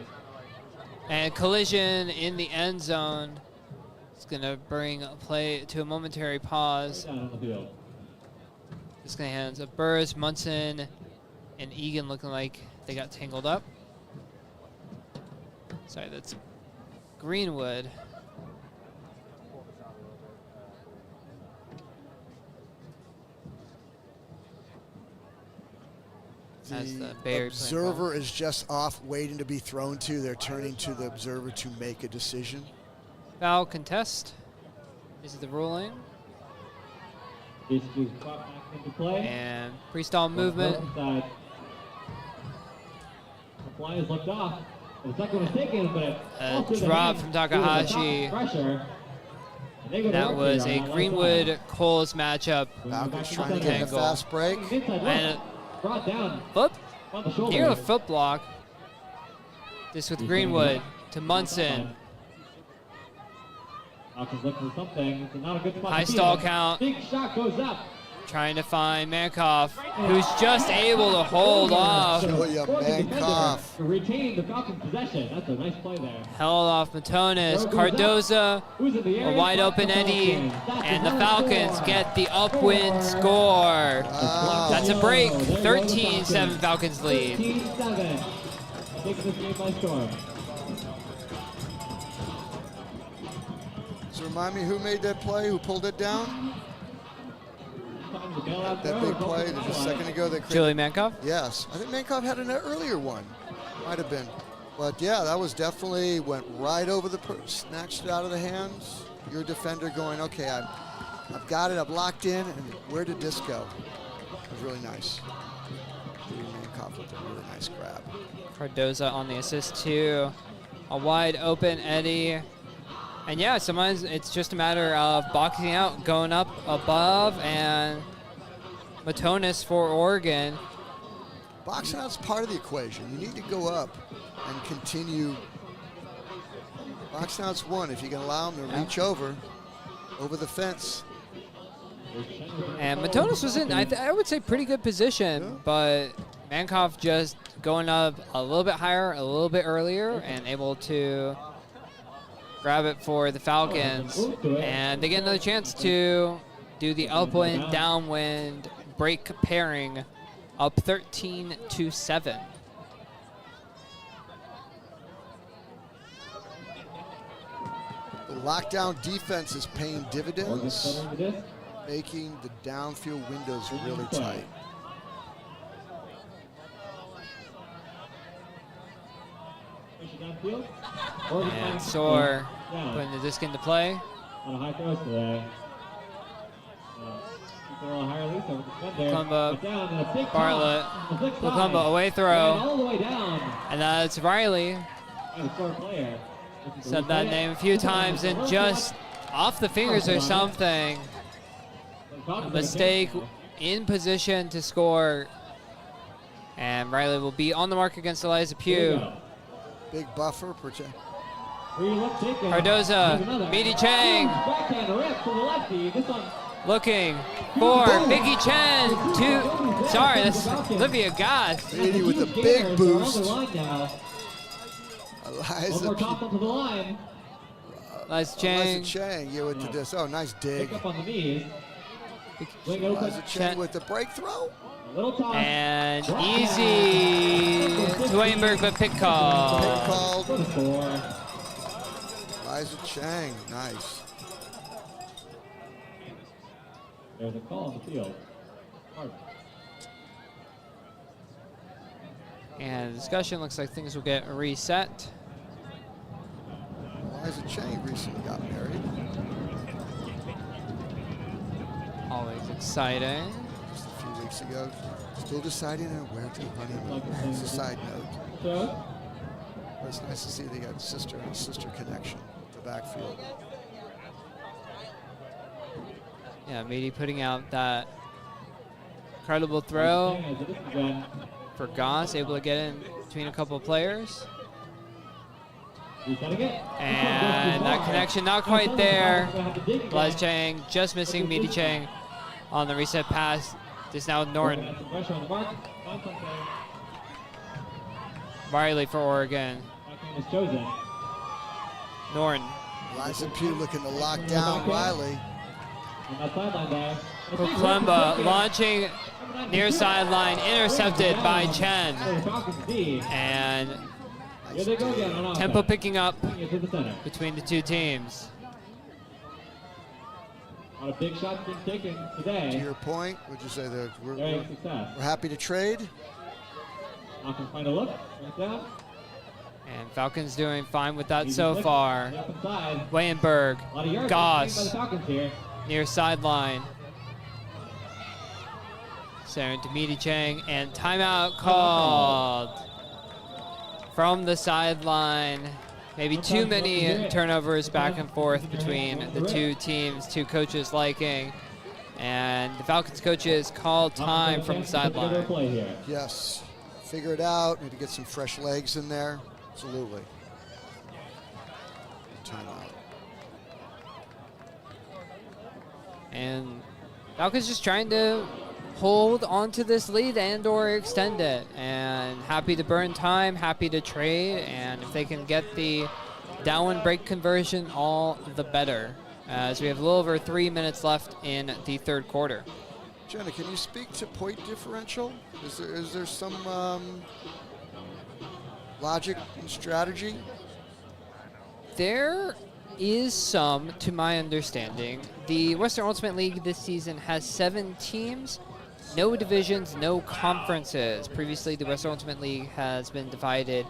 Speaker 2: and collision in the end zone. It's going to bring play to a momentary pause.
Speaker 4: Down on the field.
Speaker 2: Just going to hands of Burris, Munson, and Egan looking like they got tangled up. Sorry, that's Greenwood. As
Speaker 3: The
Speaker 2: the Bay Area
Speaker 3: observer is just off, waiting to be thrown to. They're turning to the observer to make a decision.
Speaker 2: Foul contest is the ruling.
Speaker 4: This is brought back into play.
Speaker 2: And pre-stall movement.
Speaker 4: The fly is looked off. The second was taken, but
Speaker 2: A drop from Takahashi.
Speaker 4: Pressure.
Speaker 2: That was a Greenwood-Coles matchup.
Speaker 3: Falcons trying to get in a
Speaker 2: Angle.
Speaker 3: fast break.
Speaker 2: And
Speaker 4: Brought down
Speaker 2: foot,
Speaker 4: on the shoulder.
Speaker 2: near the foot block. This with Greenwood to Munson.
Speaker 4: Falcons looking for something. It's not a good spot
Speaker 2: High
Speaker 4: to be
Speaker 2: stall
Speaker 4: in.
Speaker 2: count.
Speaker 4: Big shot goes up.
Speaker 2: Trying to find Mankoff, who's just able to hold off.
Speaker 3: Julia Mankoff.
Speaker 4: Retain the Falcons' possession. That's a nice play there.
Speaker 2: Held off Matonis. Cardoza,
Speaker 4: Who's in the
Speaker 2: a
Speaker 4: area?
Speaker 2: wide open Eddie, and the Falcons get the upwind score. That's a break. 13-7 Falcons lead.
Speaker 4: 13-7. Taking this game by storm.
Speaker 3: So remind me who made that play, who pulled it down? That big play just a second ago. That
Speaker 2: Julie Mankoff?
Speaker 3: Yes, I think Mankoff had an earlier one. Might have been. But yeah, that was definitely, went right over the, snatched it out of the hands. Your defender going, okay, I've got it, I've locked in, and where did this go? It was really nice. Julie Mankoff with a really nice grab.
Speaker 2: Cardoza on the assist too. A wide open Eddie. And yeah, sometimes it's just a matter of boxing out, going up above, and Matonis for Oregon.
Speaker 3: Boxing out's part of the equation. You need to go up and continue. Boxing out's one. If you can allow them to reach over the fence.
Speaker 2: And Matonis was in, I would say, pretty good position, but Mankoff just going up a little bit higher, a little bit earlier, and able to grab it for the Falcons. And they get another chance to do the upwind, downwind break pairing, up 13-7.
Speaker 3: The lockdown defense is paying dividends, making the downfield windows really tight.
Speaker 2: And Soar putting the disc into play.
Speaker 4: On a high throws today.
Speaker 2: Plumba, Bartlett, Plumba away throw,
Speaker 4: all the way down.
Speaker 2: and that's Riley.
Speaker 4: And the star player.
Speaker 2: Said that name a few times, and just off the fingers or something. A mistake in position to score. And Riley will be on the mark against Eliza Pugh.
Speaker 3: Big buffer, protect.
Speaker 2: Cardoza, Meaty Chang. Looking for Vicky Chen. Sorry, that's Olivia Goss.
Speaker 3: Meaty with a big boost. Eliza
Speaker 2: Chang.
Speaker 3: Chang, yeah, with the disc. Oh, nice dig.
Speaker 4: Pick up on the knees.
Speaker 3: Eliza Chang with the breakthrow.
Speaker 2: And easy to Weinberg, but pick call.
Speaker 3: Pick called. Eliza Chang, nice.
Speaker 4: There's a call on the field.
Speaker 2: And the discussion looks like things will get reset.
Speaker 3: Eliza Chang recently got married.
Speaker 2: Always exciting.
Speaker 3: Just a few weeks ago. Still deciding on where to honeymoon. It's a side note. But it's nice to see they got sister and sister connection to the backfield.
Speaker 2: Yeah, Meaty putting out that incredible throw for Goss, able to get in between a couple of players. And that connection not quite there. Eliza Chang just missing Meaty Chang on the reset pass. Just now Norton. Riley for Oregon. Norton.
Speaker 3: Eliza Pugh looking to lock down Riley.
Speaker 2: Plumba launching near sideline, intercepted by Chen. And tempo picking up between the two teams.
Speaker 4: A lot of big shots being taken today.
Speaker 3: To your point, would you say that we're
Speaker 4: success.
Speaker 3: happy to trade?
Speaker 4: Falcons find a look. Right down.
Speaker 2: And Falcons doing fine with that
Speaker 4: Easy
Speaker 2: so
Speaker 4: flick.
Speaker 2: far.
Speaker 4: Up inside.
Speaker 2: Wayenberg,
Speaker 4: A lot of yards
Speaker 2: Goss,
Speaker 4: by the Falcons here.
Speaker 2: near sideline. Sarah Demidi Chang, and timeout called from the sideline. Maybe too many turnovers back and forth between the two teams, two coaches liking. And the Falcons coaches called time from the sideline.
Speaker 3: Yes. Figure it out. Need to get some fresh legs in there. Absolutely. Timeout.
Speaker 2: And Falcons just trying to hold onto this lead and or extend it. And happy to burn time, happy to trade. And if they can get the downwind break conversion, all the better. As we have a little over 3 minutes left in the third quarter.
Speaker 3: Jenna, can you speak to point differential? Is there some logic and strategy?
Speaker 2: There is some, to my understanding. The Western Ultimate League this season has 7 teams, no divisions, no conferences. Previously, the Western Ultimate League has been divided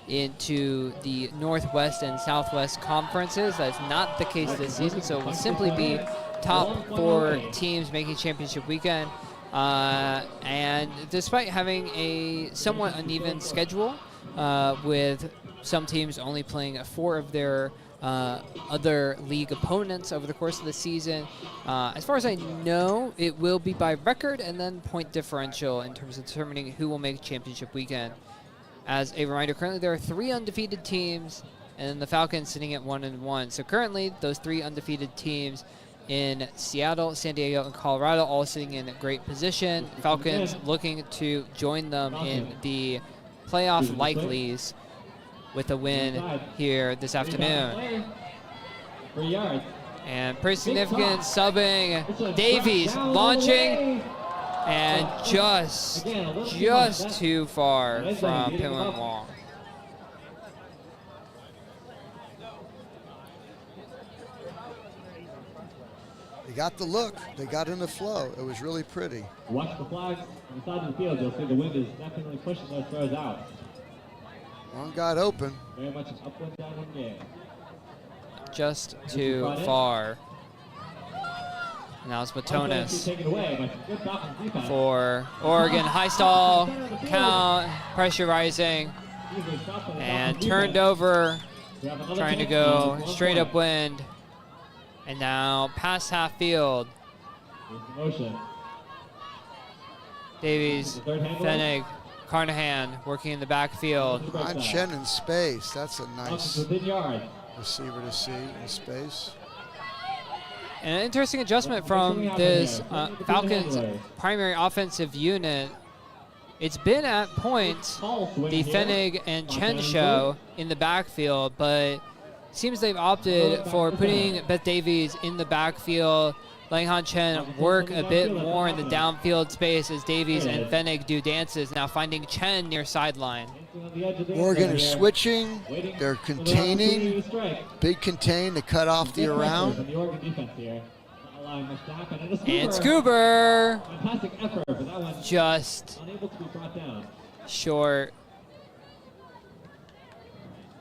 Speaker 2: into the Northwest and Southwest conferences. That's not the case this season, so it will simply be top 4 teams making championship weekend. And despite having a somewhat uneven schedule, with some teams only playing 4 of their other league opponents over the course of the season, as far as I know, it will be by record and then point differential in terms of determining who will make championship weekend. As a reminder, currently there are 3 undefeated teams, and the Falcons sitting at 1-1. So currently, those 3 undefeated teams in Seattle, San Diego, and Colorado all sitting in a great position. Falcons looking to join them in the playoff likelies with a win here this afternoon. And pretty significant subbing. Davies launching. And just too far from Pinwin Wong.
Speaker 3: They got the look. They got in the flow. It was really pretty.
Speaker 4: Watch the flags on the side of the field. You'll see the wind is definitely pushing those throws out.
Speaker 3: One got open.
Speaker 4: Very much an upwind, downwind game.
Speaker 2: Just too far. Now it's Matonis for Oregon. High stall, count, pressure rising, and turned over, trying to go straight upwind. And now past half field. Davies, Fenig, Carnahan working in the backfield.
Speaker 3: On Chen in space. That's a nice receiver to see in space.
Speaker 2: And an interesting adjustment from this Falcons primary offensive unit. It's been at points the Fenig and Chen show in the backfield, but seems they've opted for putting Beth Davies in the backfield, letting Han Chen work a bit more in the downfield space as Davies and Fenig do dances, now finding Chen near sideline.
Speaker 3: Oregon is switching. They're containing. Big contain to cut off the around.
Speaker 2: And Scuber just short.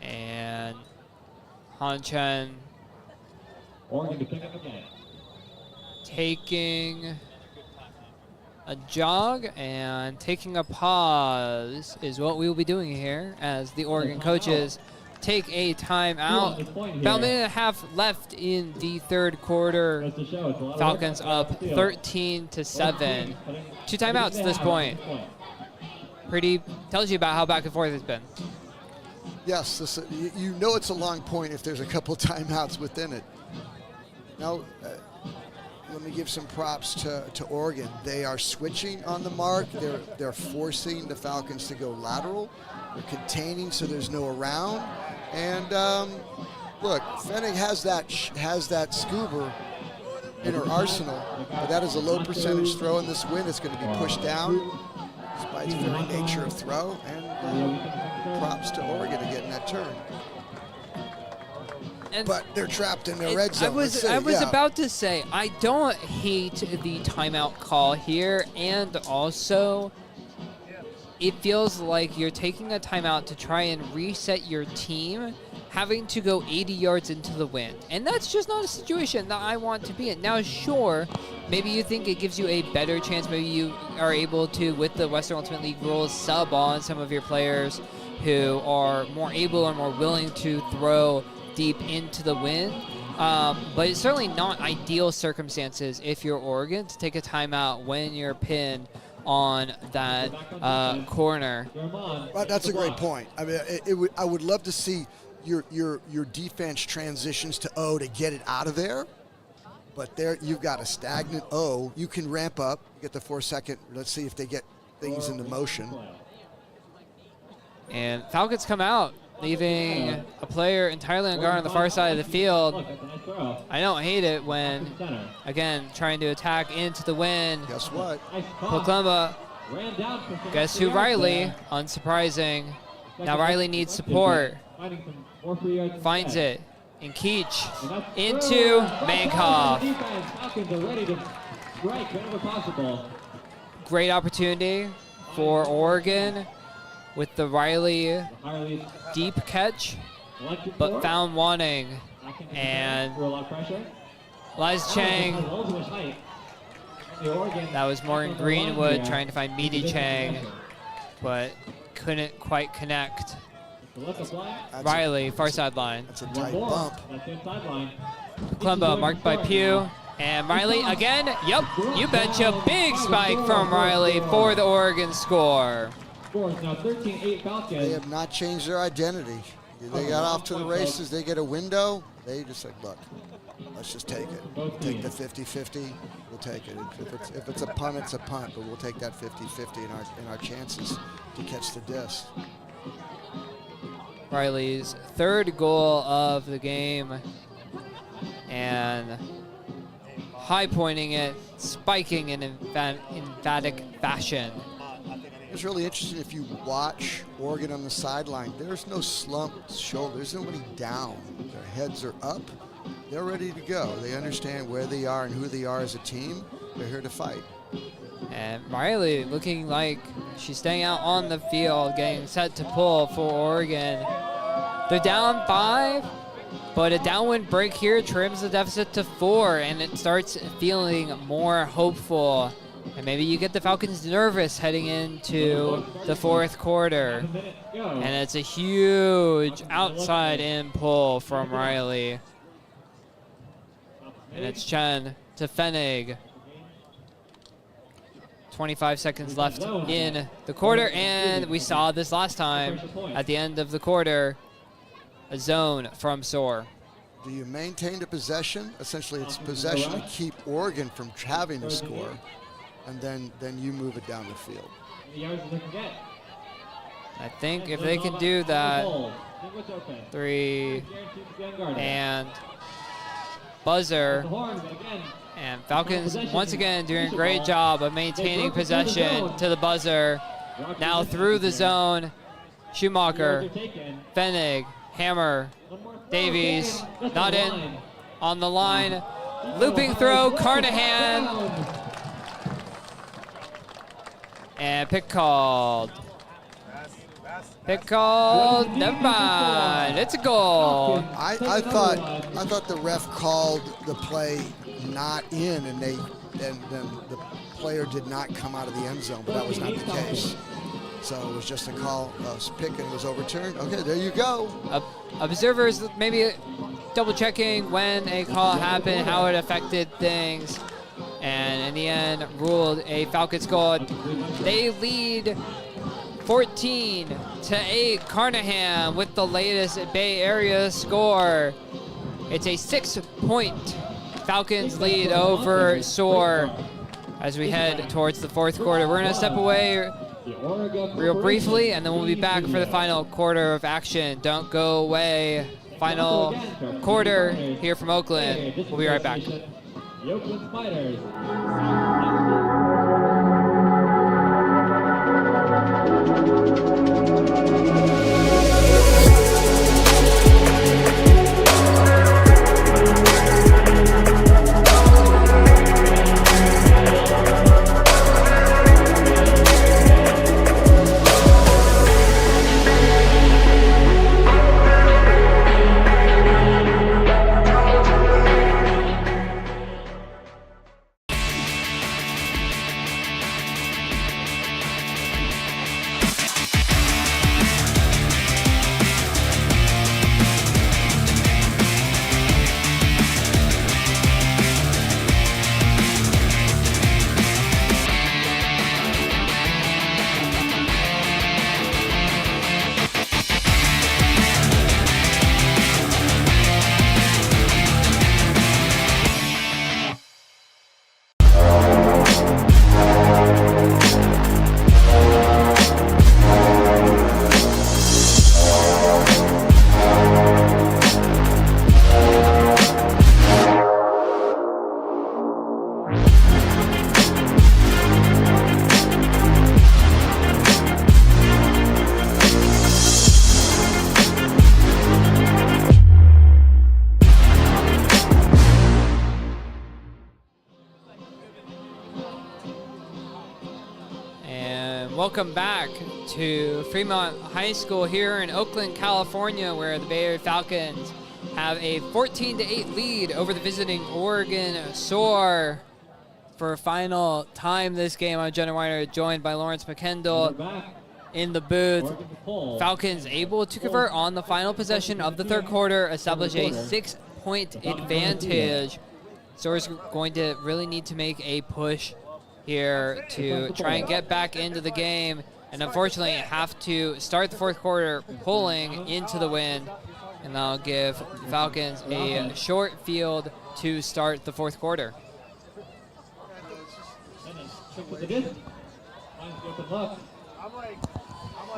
Speaker 2: And Han Chen taking a jog and taking a pause is what we will be doing here as the Oregon coaches take a timeout. About a minute and a half left in the third quarter. Falcons up 13-7. 2 timeouts at this point. Pretty tells you about how back and forth it's been.
Speaker 3: Yes, you know it's a long point if there's a couple timeouts within it. Now, let me give some props to Oregon. They are switching on the mark. They're forcing the Falcons to go lateral. They're containing so there's no around. And look, Fenig has that scuba in her arsenal, but that is a low percentage throw in this wind. It's going to be pushed down by its very nature of throw. And props to Oregon to getting that turn.
Speaker 2: And
Speaker 3: but they're trapped in their red zone.
Speaker 2: I was about to say, I don't hate the timeout call here, and also it feels like you're taking a timeout to try and reset your team, having to go 80 yards into the wind. And that's just not a situation that I want to be in. Now, sure, maybe you think it gives you a better chance. Maybe you are able to, with the Western Ultimate League rules, sub on some of your players who are more able or more willing to throw deep into the wind. But it's certainly not ideal circumstances if you're Oregon to take a timeout when you're pinned on that corner.
Speaker 3: Well, that's a great point. I mean, I would love to see your defense transitions to O to get it out of there. But there you've got a stagnant O. You can ramp up, get the 4-second. Let's see if they get things into motion.
Speaker 2: And Falcons come out, leaving a player entirely on guard on the far side of the field. I don't hate it when, again, trying to attack into the wind.
Speaker 3: Guess what?
Speaker 2: Poklumba, guess who? Riley, unsurprising. Now Riley needs support. Finds it in Keach into Mankoff. Great opportunity for Oregon with the Riley deep catch, but found wanting. And Liz Chang, that was Morgan Greenwood trying to find Meaty Chang, but couldn't quite connect. Riley, far sideline.
Speaker 3: That's a tight bump.
Speaker 2: Klumba marked by Pugh. And Riley again. Yep, you betcha. Big spike from Riley for the Oregon score.
Speaker 3: They have not changed their identity. They got off to the races. They get a window. They just like, look, let's just take it. Take the 50-50. We'll take it. If it's a punt, it's a punt. But we'll take that 50-50 in our chances to catch the disc.
Speaker 2: Riley's third goal of the game, and high pointing it, spiking in emphatic fashion.
Speaker 3: It's really interesting if you watch Oregon on the sideline. There's no slumped shoulder. There's nobody down. Their heads are up. They're ready to go. They understand where they are and who they are as a team. They're here to fight.
Speaker 2: And Riley looking like she's staying out on the field, getting set to pull for Oregon. They're down 5, but a downwind break here trims the deficit to 4, and it starts feeling more hopeful. And maybe you get the Falcons nervous heading into the fourth quarter. And it's a huge outside in pull from Riley. And it's Chen to Fenig. 25 seconds left in the quarter, and we saw this last time at the end of the quarter, a zone from Soar.
Speaker 3: Do you maintain the possession? Essentially, it's possession to keep Oregon from having to score, and then you move it down the field.
Speaker 2: I think if they can do that, 3 and buzzer. And Falcons, once again, doing a great job of maintaining possession to the buzzer. Now through the zone, Schumacher, Fenig, Hammer, Davies, not in, on the line. Looping throw, Carnahan. And pick called. Pick called, never mind, it's a goal.
Speaker 3: I thought the ref called the play not in, and then the player did not come out of the end zone, but that was not the case. So it was just a call, pick, and it was overturned. Okay, there you go.
Speaker 2: Observers maybe double checking when a call happened, how it affected things, and in the end ruled a Falcons goal. They lead 14-8. Carnahan with the latest Bay Area score. It's a 6-point Falcons lead over Soar as we head towards the fourth quarter. We're going to step away real briefly, and then we'll be back for the final quarter of action. Don't go away. Final quarter here from Oakland. We'll be right back.
Speaker 4: The Oakland Spiders.
Speaker 2: welcome back to Fremont High School here in Oakland, California, where the Bay Area Falcons have a 14-8 lead over the visiting Oregon Soar. For a final time this game, I'm Jenna Weiner, joined by Lawrence McKendall in the booth. Falcons able to convert on the final possession of the third quarter, establish a 6-point advantage. Soar's going to really need to make a push here to try and get back into the game, and unfortunately have to start the fourth quarter pulling into the wind, and that'll give the Falcons a short field to start the fourth quarter.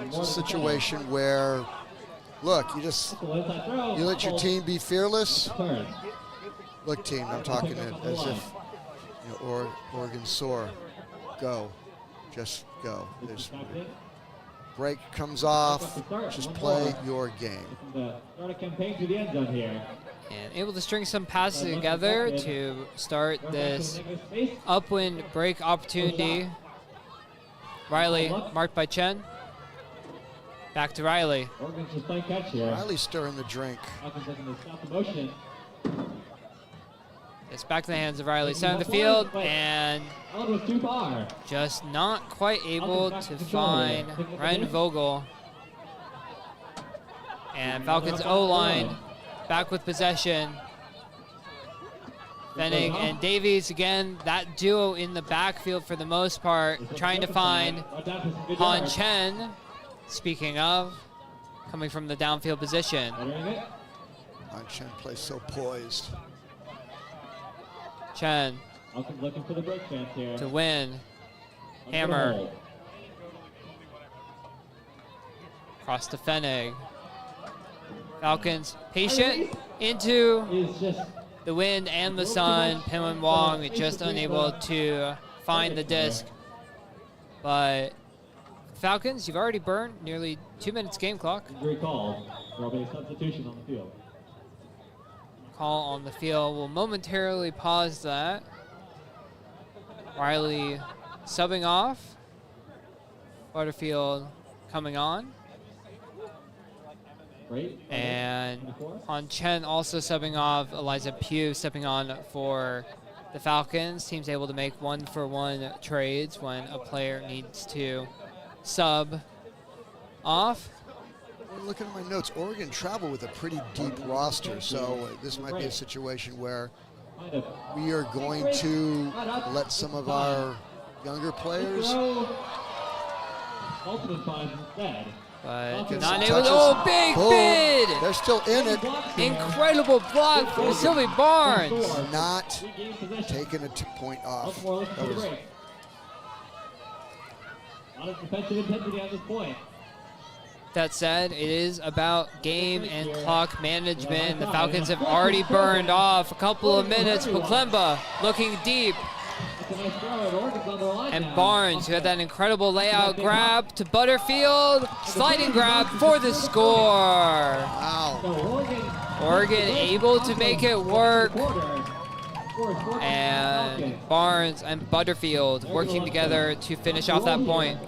Speaker 3: It's a situation where, look, you let your team be fearless. Look, team, I'm talking it as if, Oregon Soar, go, just go. There's break comes off, just play your game.
Speaker 4: Start a campaign to the end zone here.
Speaker 2: And able to string some passes together to start this upwind break opportunity. Riley marked by Chen. Back to Riley.
Speaker 4: Oregon's just playing catch here.
Speaker 3: Riley stirring the drink.
Speaker 4: Falcons looking to stop the motion.
Speaker 2: It's back to the hands of Riley. Center of the field, and
Speaker 4: That was too far.
Speaker 2: just not quite able to find Ryan Vogel. And Falcons O-line back with possession. Fenning and Davies again, that duo in the backfield for the most part, trying to find Han Chen. Speaking of, coming from the downfield position.
Speaker 3: Han Chen plays so poised.
Speaker 2: Chen
Speaker 4: Falcons looking for the break chance here.
Speaker 2: to win. Hammer across to Fennig. Falcons patient into
Speaker 4: Is just
Speaker 2: the wind and the sun. Pinwin Wong just unable to find the disc. But Falcons, you've already burned nearly 2 minutes game clock.
Speaker 4: injury called. There will be a substitution on the field.
Speaker 2: Call on the field. We'll momentarily pause that. Riley subbing off. Butterfield coming on.
Speaker 4: Great.
Speaker 2: And Han Chen also subbing off. Eliza Pugh stepping on for the Falcons. Team's able to make 1-for-1 trades when a player needs to sub off.
Speaker 3: Looking at my notes, Oregon traveled with a pretty deep roster, so this might be a situation where we are going to let some of our younger players.
Speaker 4: Ultimate finds instead.
Speaker 2: But
Speaker 3: Get
Speaker 2: not
Speaker 3: some
Speaker 2: able to.
Speaker 3: touches.
Speaker 2: Oh, big
Speaker 3: Boom.
Speaker 2: bid!
Speaker 3: They're still in it,
Speaker 2: Incredible block from Sylvie Barnes.
Speaker 3: not taking a point off.
Speaker 4: Baltimore looking
Speaker 3: That
Speaker 4: for the
Speaker 3: was
Speaker 4: break. A lot of defensive intensity at this point.
Speaker 2: That said, it is about game and clock management. The Falcons have already burned off a couple of minutes. Poklemba looking deep.
Speaker 4: It's a nice throw, and Oregon's on the line
Speaker 2: And
Speaker 4: now.
Speaker 2: Barnes, who had that incredible layout grab to Butterfield. Sliding grab for the score.
Speaker 3: Wow.
Speaker 4: So
Speaker 2: Oregon able to make it work.
Speaker 4: quarter. Score is 14
Speaker 2: And
Speaker 4: Falcons.
Speaker 2: Barnes and Butterfield working together to finish off that point.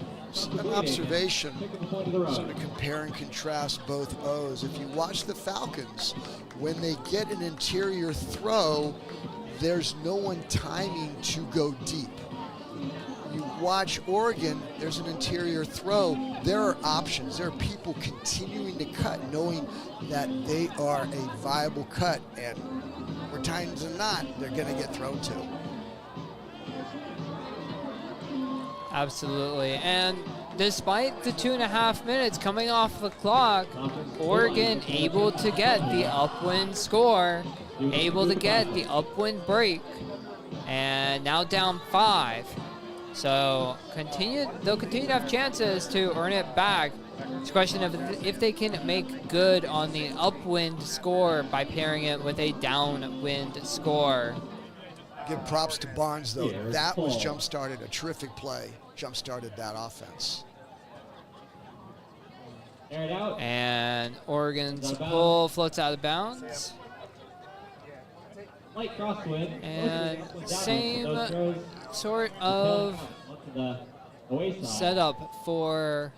Speaker 3: An observation,
Speaker 4: Taking the point of the road.
Speaker 3: sort of compare and contrast both O's. If you watch the Falcons, when they get an interior throw, there's no one timing to go deep. You watch Oregon, there's an interior throw. There are options. There are people continuing to cut, knowing that they are a viable cut, and more times than not, they're going to get thrown to.
Speaker 2: Absolutely. And despite the 2.5 minutes coming off the clock, Oregon able to get the upwind score, able to get the upwind break, and now down 5. So they'll continue to have chances to earn it back. It's a question of if they can make good on the upwind score by pairing it with a downwind score.
Speaker 3: Give props to Barnes, though. That was jump-started, a terrific play. Jump-started that offense.
Speaker 4: Air it out.
Speaker 2: And Oregon's pull floats out of bounds.
Speaker 4: Light crosswind.
Speaker 2: And
Speaker 4: Downwind.
Speaker 2: same
Speaker 4: Those throws
Speaker 2: sort of
Speaker 4: onto the Away side.
Speaker 2: setup for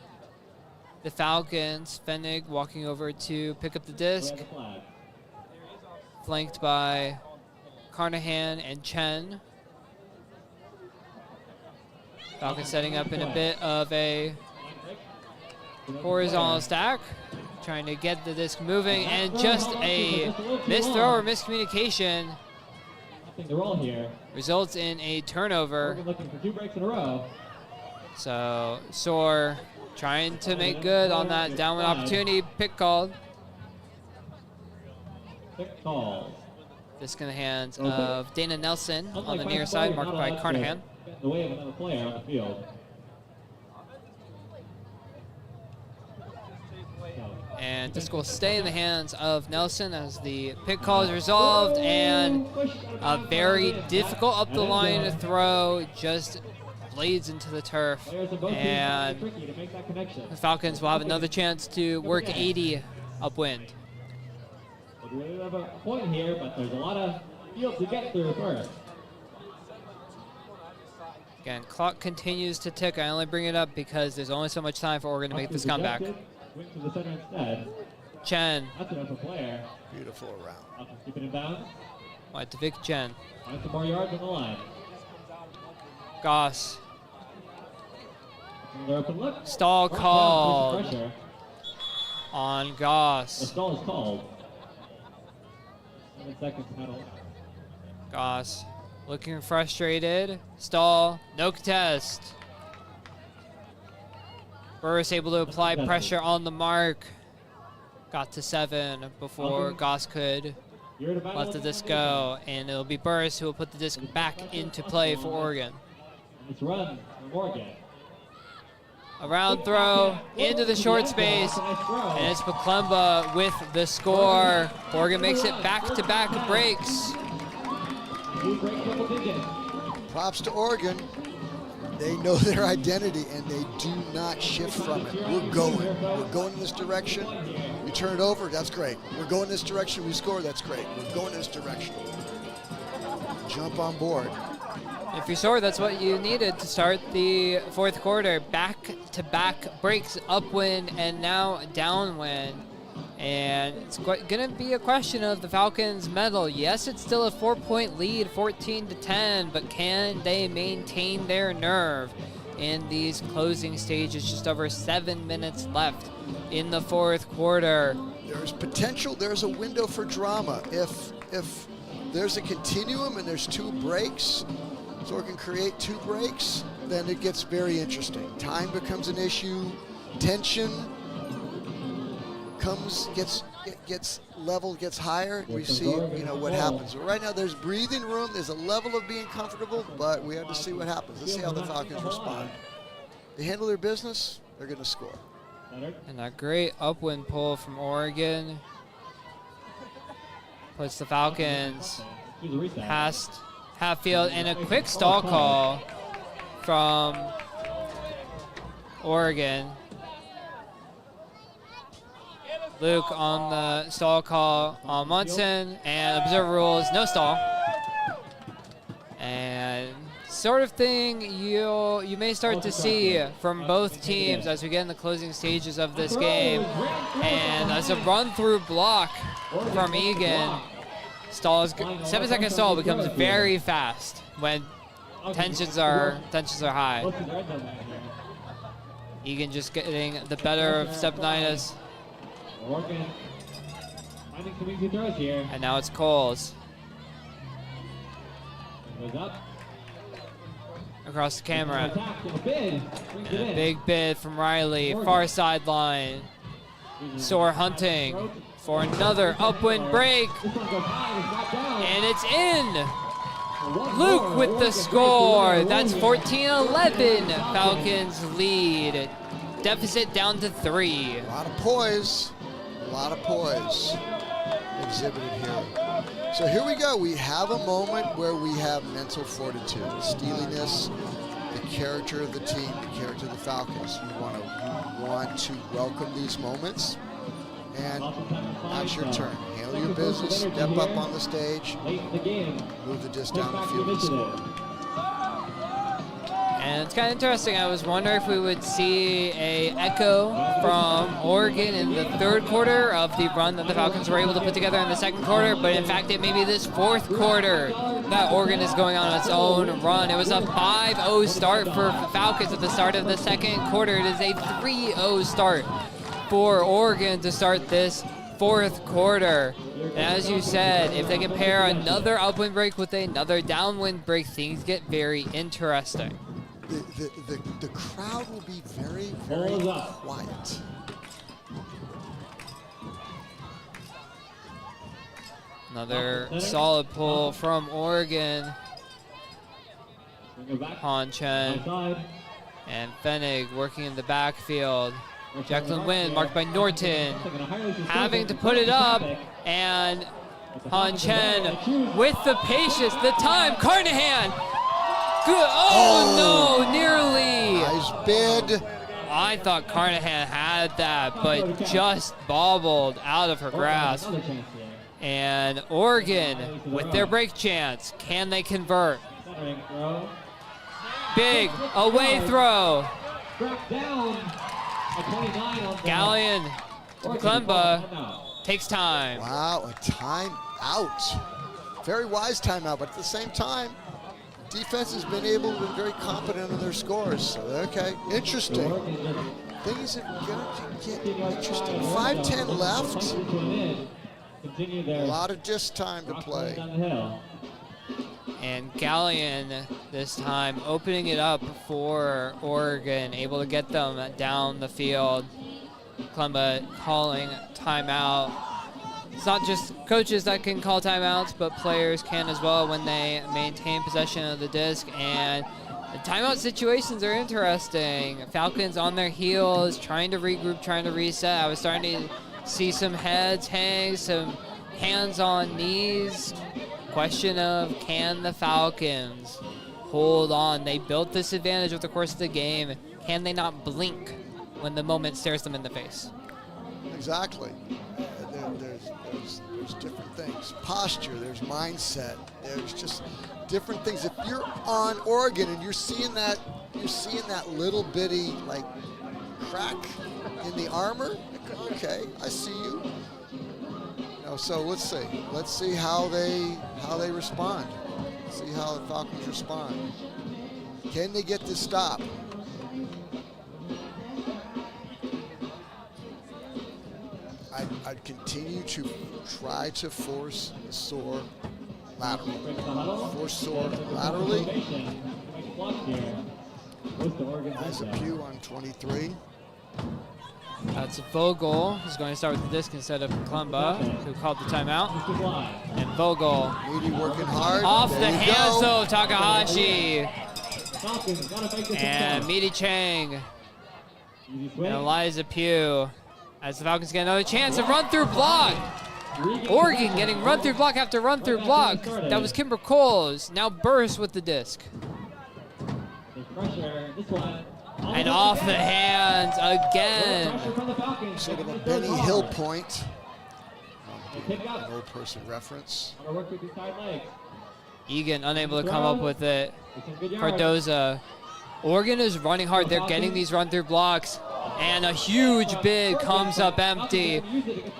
Speaker 2: the Falcons. Fennig walking over to pick up the disc,
Speaker 4: Red flag.
Speaker 2: flanked by Carnahan and Chen. Falcons setting up in a bit of a horizontal stack, trying to get the disc moving, and just a missed throw or miscommunication
Speaker 4: Nothing to roll here.
Speaker 2: results in a turnover.
Speaker 4: We're looking for 2 breaks in a row.
Speaker 2: So Soar trying to make good on that downwind opportunity. Pick called.
Speaker 4: Pick calls.
Speaker 2: Disc in the hands of Dana Nelson on the near side, marked by Carnahan.
Speaker 4: Get in the way of another player on the field.
Speaker 2: And disc will stay in the hands of Nelson as the pick call is resolved, and a very difficult up the line throw just blades into the turf, and
Speaker 4: Tricky to make that connection.
Speaker 2: the Falcons will have another chance to work 80 upwind.
Speaker 4: We really have a point here, but there's a lot of field to get through first.
Speaker 2: Again, clock continues to tick. I only bring it up because there's only so much time for Oregon to make this comeback.
Speaker 4: Swing to the center instead.
Speaker 2: Chen,
Speaker 4: That's enough for player.
Speaker 3: Beautiful around.
Speaker 4: Falcons keep it in bounds.
Speaker 2: right to Vic Chen.
Speaker 4: Find some more yards on the line.
Speaker 2: Goss,
Speaker 4: Another open look.
Speaker 2: stall
Speaker 4: Brought down,
Speaker 2: called
Speaker 4: push pressure.
Speaker 2: on
Speaker 4: The
Speaker 2: Goss.
Speaker 4: stall is called. 7 seconds pedal.
Speaker 2: Goss looking frustrated. Stall, no contest. Burris able to apply pressure on the mark. Got to 7 before Goss could
Speaker 4: You're in a battle
Speaker 2: let the
Speaker 4: with
Speaker 2: disc
Speaker 4: domination.
Speaker 2: go, and it'll be Burris who will put the disc back into play for Oregon.
Speaker 4: Let's run for Morgan.
Speaker 2: Around throw into the short space, and it's Paklemba with the score. Oregon makes it back-to-back breaks.
Speaker 4: You break double digits.
Speaker 3: Props to Oregon. They know their identity, and they do not shift from it. We're going in this direction. We turn it over, that's great. We're going this direction, we score, that's great. We're going this direction. Jump on board.
Speaker 2: If you saw, that's what you needed to start the fourth quarter. Back-to-back breaks, upwind and now downwind. And it's going to be a question of the Falcons' medal. Yes, it's still a 4-point lead, 14-10, but can they maintain their nerve in these closing stages? Just over 7 minutes left in the fourth quarter.
Speaker 3: There's potential, there's a window for drama. If there's a continuum and there's 2 breaks, so we can create 2 breaks, then it gets very interesting. Time becomes an issue, tension gets leveled, gets higher. We see, what happens. But right now, there's breathing room. There's a level of being comfortable, but we have to see what happens. Let's see how the Falcons respond. They handle their business. They're going to score.
Speaker 2: And a great upwind pull from Oregon puts the Falcons past half field, and a quick stall call from Oregon. Luke on the stall call on Munson, and observer rules, no stall. And sort of thing you may start to see from both teams as we get in the closing stages of this game. And as a run-through block from Egan, 7-second stall becomes very fast when tensions are high. Egan just getting the better of Stepanitis.
Speaker 4: Oregon finding some easy throws here.
Speaker 2: And now it's Coles
Speaker 4: Goes up.
Speaker 2: across the camera.
Speaker 4: Attack and a bid. Brings it
Speaker 2: And a
Speaker 4: in.
Speaker 2: big bid from Riley, far sideline. Soar hunting for another upwind break,
Speaker 4: This one goes high, it's got down.
Speaker 2: and it's in.
Speaker 4: One
Speaker 2: Luke
Speaker 4: more.
Speaker 2: with the
Speaker 4: Oregon
Speaker 2: score.
Speaker 4: takes it.
Speaker 2: That's 14-11. Falcons lead. Deficit down to 3.
Speaker 3: A lot of poise exhibited here. So here we go. We have a moment where we have mental fortitude, steeliness, the character of the team, the character of the Falcons. You want to welcome these moments, and now's your turn. Handle your business, step up on the stage,
Speaker 4: Late in the game.
Speaker 3: move the disc
Speaker 4: Take
Speaker 3: down the
Speaker 4: back
Speaker 3: field and score.
Speaker 4: initiative.
Speaker 2: And it's kind of interesting. I was wondering if we would see a echo from Oregon in the third quarter of the run that the Falcons were able to put together in the second quarter, but in fact it may be this fourth quarter that Oregon is going on its own run. It was a 5-0 start for the Falcons at the start of the second quarter. It is a 3-0 start for Oregon to start this fourth quarter. And as you said, if they can pair another upwind break with another downwind break, things get very interesting.
Speaker 3: The crowd will be very, very quiet.
Speaker 2: Another solid pull from Oregon. Han Chen and Fenig working in the backfield. Jacqueline Wynn marked by Norton, having to put it up, and Han Chen with the patience, the time, Carnahan. Good. Oh no, nearly.
Speaker 3: Nice bid.
Speaker 2: I thought Carnahan had that, but just bobbled out of her grasp. And Oregon with their break chance, can they convert? Big away throw. Gallion to Klemba takes time.
Speaker 3: Wow, a timeout. Very wise timeout, but at the same time, defense has been able to be very competent in their scores. So, okay, interesting. Things are going to get interesting. 5:10 left. A lot of just time to play.
Speaker 2: And Gallion this time opening it up for Oregon, able to get them down the field. Klemba calling timeout. It's not just coaches that can call timeouts, but players can as well when they maintain possession of the disc. And the timeout situations are interesting. Falcons on their heels, trying to regroup, trying to reset. I was starting to see some heads hang, some hands on knees. Question of, can the Falcons hold on? They built this advantage over the course of the game. Can they not blink when the moment stares them in the face?
Speaker 3: Exactly. There's different things. Posture, there's mindset, there's just different things. If you're on Oregon and you're seeing that little bitty like crack in the armor, okay, I see you. So let's see how they respond. See how the Falcons respond. Can they get this stop? I'd continue to try to force Soar laterally. Force Soar laterally. Nice Pugh on 23.
Speaker 2: That's Vogel, who's going to start with the disc instead of Klemba, who called the timeout. And Vogel.
Speaker 3: Meaty working hard.
Speaker 2: Off
Speaker 3: there
Speaker 2: the hands,
Speaker 3: go.
Speaker 2: though, Takahashi. And Meaty Chang. And Eliza Pugh. As the Falcons get another chance, a run-through block. Oregon getting run-through block after run-through block. That was Kimber Coles. Now Burst with the disc. And off the hands again.
Speaker 3: Sort of a Benny Hill point. An old person reference.
Speaker 2: Egan unable to come up with it. Cardoza. Oregon is running hard. They're getting these run-through blocks. And a huge bid comes up empty.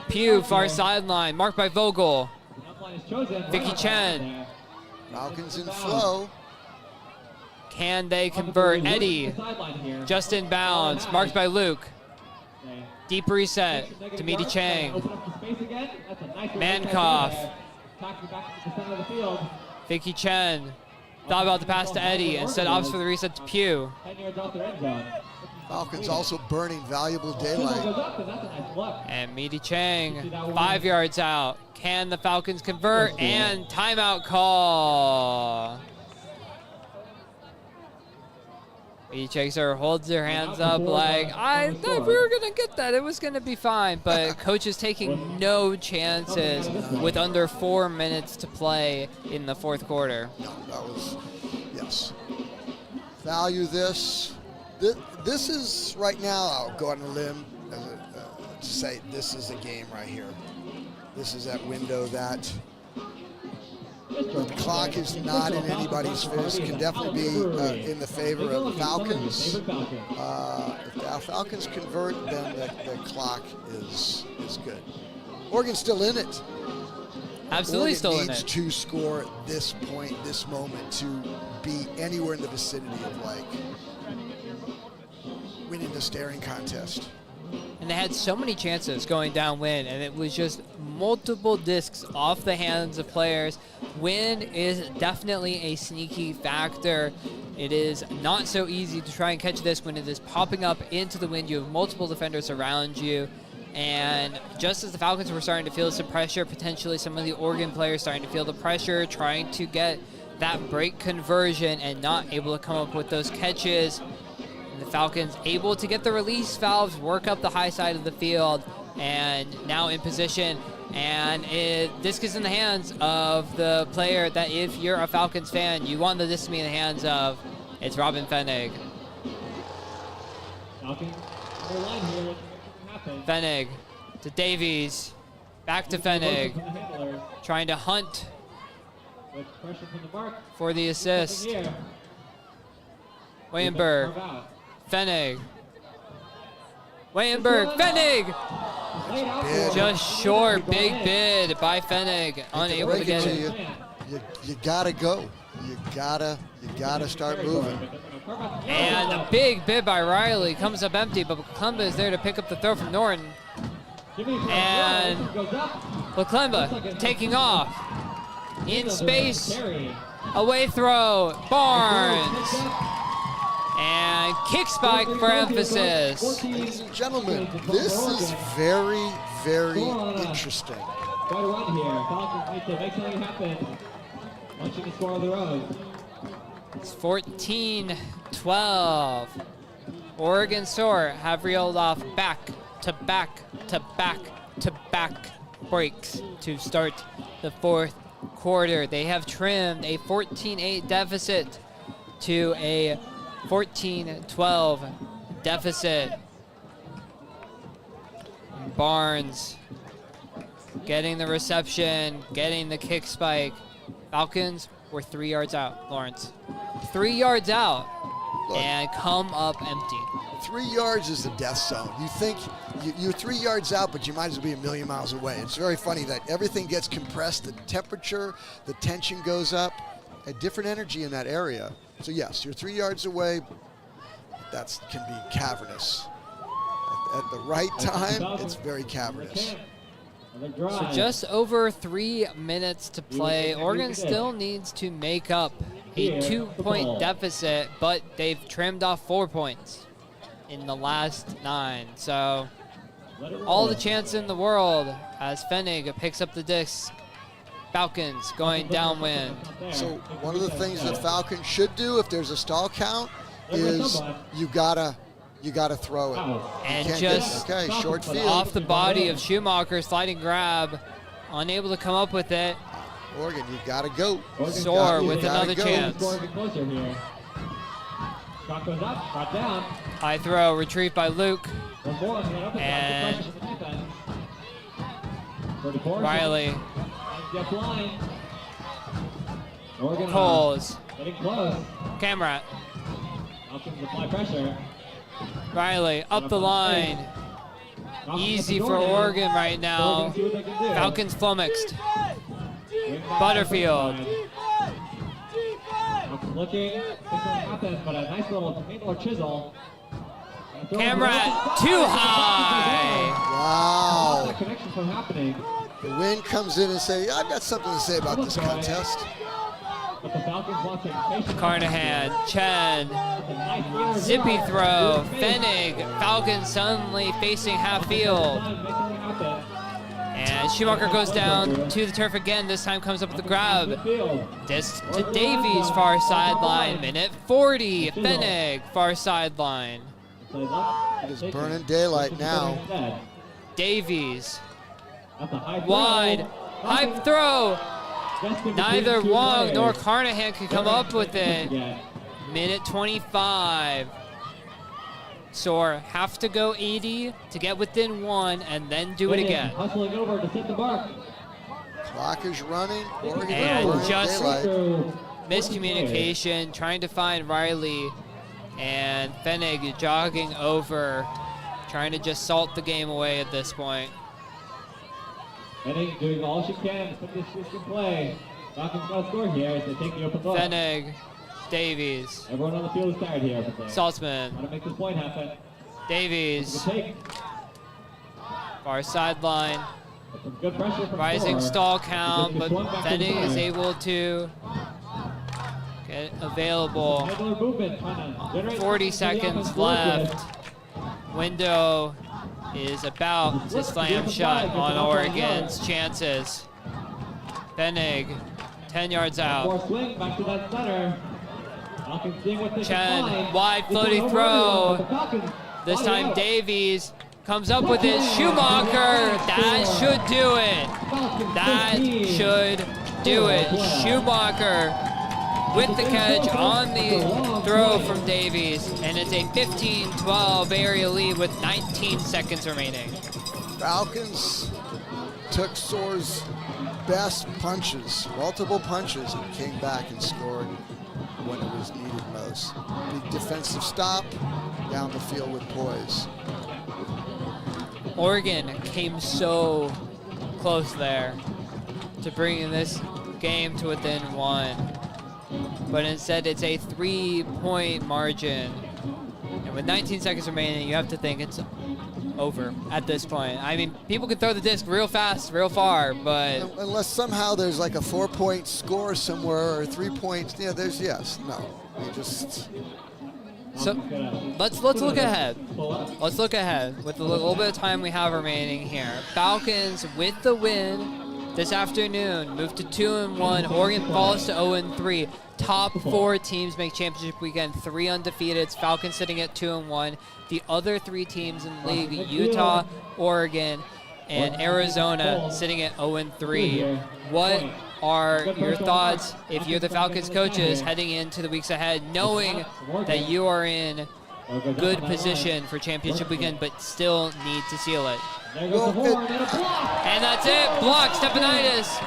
Speaker 2: Pugh, far sideline, marked by Vogel. Vicky Chen.
Speaker 3: Falcons in flow.
Speaker 2: Can they convert? Eddie, just in bounds, marked by Luke. Deep reset to Meaty Chang. Mankoff. Vicky Chen thought about the pass to Eddie, instead opts for the reset to Pugh.
Speaker 3: Falcons also burning valuable daylight.
Speaker 2: And Meaty Chang, 5 yards out. Can the Falcons convert? And timeout call. Meaty Chang sort of holds their hands up like, I thought we were going to get that. It was going to be fine. But coach is taking no chances with under 4 minutes to play in the fourth quarter.
Speaker 3: No, that was, yes. Value this. This is, right now, I'll go on a limb to say this is a game right here. This is that window that The clock is not in anybody's favor. This can definitely be in the favor of the Falcons. If the Falcons convert, then the clock is good. Oregon's still in it.
Speaker 2: Absolutely still in
Speaker 3: Oregon needs
Speaker 2: it.
Speaker 3: to score at this point, this moment, to be anywhere in the vicinity of like winning the staring contest.
Speaker 2: And they had so many chances going downwind, and it was just multiple discs off the hands of players. Wind is definitely a sneaky factor. It is not so easy to try and catch this when it is popping up into the wind. You have multiple defenders around you. And just as the Falcons were starting to feel some pressure, potentially some of the Oregon players starting to feel the pressure, trying to get that break conversion and not able to come up with those catches. And the Falcons able to get the release valves, work up the high side of the field, and now in position. And disc is in the hands of the player that, if you're a Falcons fan, you want the disc to be in the hands of. It's Robin Fenig.
Speaker 4: Falcons on the line here.
Speaker 2: Fenig to Davies. Back to Fenig. Trying to hunt
Speaker 4: With pressure from the mark.
Speaker 2: for the assist. Wayenberg. Fenig. Wayenberg. Fenig! Just short. Big bid by Fenig. Unable to get it.
Speaker 3: You gotta go. You gotta start moving.
Speaker 2: And a big bid by Riley. Comes up empty, but Leclemba is there to pick up the throw from Norton. And Leclemba taking off. In space. Away throw. Barnes. And kick spike for emphasis.
Speaker 3: Ladies and gentlemen, this is very, very interesting.
Speaker 4: Quite a run here. Falcons need to make something happen. Watching the score on their own.
Speaker 2: It's 14-12. Oregon Soar have reeled off back to back to back to back breaks to start the fourth quarter. They have trimmed a 14-8 deficit to a 14-12 deficit. Barnes getting the reception, getting the kick spike. Falcons were 3 yards out, Lawrence. 3 yards out.
Speaker 3: Look,
Speaker 2: And come up empty.
Speaker 3: 3 yards is the death zone. You think you're 3 yards out, but you might as well be a million miles away. It's very funny that everything gets compressed. The temperature, the tension goes up. A different energy in that area. So yes, you're 3 yards away. That can be cavernous. At the right time, it's very cavernous.
Speaker 2: So just over 3 minutes to play. Oregon still needs to make up a 2-point deficit, but they've trimmed off 4 points in the last 9. So all the chance in the world as Fenig picks up the disc. Falcons going downwind.
Speaker 3: So one of the things that Falcons should do if there's a stall count is you gotta throw it.
Speaker 2: And
Speaker 3: Can't
Speaker 2: just
Speaker 3: get, okay, short field.
Speaker 2: off the body of Schumacher, sliding grab, unable to come up with it.
Speaker 3: Oregon, you gotta go.
Speaker 2: Soar with another chance.
Speaker 4: Shot goes up, shot down.
Speaker 2: High throw, retrieved by Luke. And Riley. Coles.
Speaker 4: Getting close.
Speaker 2: Camera.
Speaker 4: Falcons apply pressure.
Speaker 2: Riley up the line. Easy for Oregon right now. Falcons flummoxed. Butterfield.
Speaker 4: Falcons looking. Think something happens, but a nice little needle or chisel.
Speaker 2: Camera too high.
Speaker 3: Wow.
Speaker 4: That connection from happening.
Speaker 3: The wind comes in and say, I've got something to say about this contest.
Speaker 4: But the Falcons want some patience.
Speaker 2: Carnahan, Chen, zippy throw, Fenig, Falcons suddenly facing half field. And Schumacher goes down to the turf again, this time comes up with the grab. Disc to Davies, far sideline, minute 40, Fenig, far sideline.
Speaker 3: It is burning daylight now.
Speaker 2: Davies, wide, high throw. Neither Wong nor Carnahan can come up with it. Minute 25. Soar have to go 80 to get within 1 and then do it again.
Speaker 4: Hustling over to set the mark.
Speaker 3: Clock is running. Oregon
Speaker 2: And
Speaker 3: burning
Speaker 2: just-
Speaker 3: daylight.
Speaker 2: Miscommunication, trying to find Riley, and Fenig jogging over, trying to just salt the game away at this point.
Speaker 4: Fenig doing all she can to put this in play. Falcons got to score here as they take the open look.
Speaker 2: Fenig, Davies,
Speaker 4: Everyone on the field is tired here. How
Speaker 2: Saltzman,
Speaker 4: to make this point happen.
Speaker 2: Davies,
Speaker 4: Good take.
Speaker 2: far sideline,
Speaker 4: But some good pressure from
Speaker 2: rising
Speaker 4: Soar.
Speaker 2: stall count, but
Speaker 4: Swung back to the
Speaker 2: Fenig is
Speaker 4: side.
Speaker 2: able to get available.
Speaker 4: Regular movement, trying to generate
Speaker 2: 40
Speaker 4: something for the
Speaker 2: seconds
Speaker 4: offense to work
Speaker 2: left. Window is about to slam shut on Oregon's chances. Fenig, 10 yards
Speaker 4: with.
Speaker 2: out.
Speaker 4: More swing back to that center. Falcons seeing what they
Speaker 2: Chen,
Speaker 4: can find.
Speaker 2: wide
Speaker 4: It's
Speaker 2: floating
Speaker 4: over
Speaker 2: throw.
Speaker 4: early, but the Falcons
Speaker 2: This
Speaker 4: body
Speaker 2: time
Speaker 4: out.
Speaker 2: Davies comes up with his Schumacher. That should do it.
Speaker 4: Falcons
Speaker 2: That
Speaker 4: 15.
Speaker 2: should do it. Schumacher with the catch on the throw from Davies, and it's a 15-12 area lead with 19 seconds remaining.
Speaker 3: Falcons took Soar's best punches, multiple punches, and came back and scored when it was needed most. Big defensive stop, down the field with poise.
Speaker 2: Oregon came so close there to bringing this game to within one, but instead it's a 3-point margin. And with 19 seconds remaining, you have to think it's over at this point. I mean, people can throw the disc real fast, real far, but
Speaker 3: Unless somehow there's like a 4-point score somewhere or 3 points. Yeah, there's no. You just
Speaker 2: so let's look ahead. Let's look ahead with the little bit of time we have remaining here. Falcons with the win this afternoon move to 2-1. Oregon falls to 0-3. Top 4 teams make championship weekend. 3 undefeated. Falcons sitting at 2-1. The other 3 teams in the league, Utah, Oregon, and Arizona, sitting at 0-3. What are your thoughts if you're the Falcons coaches heading into the weeks ahead, knowing that you are in good position for championship weekend, but still need to seal it?
Speaker 4: There goes the horn and a block.
Speaker 2: And that's it. Block. Stepanitis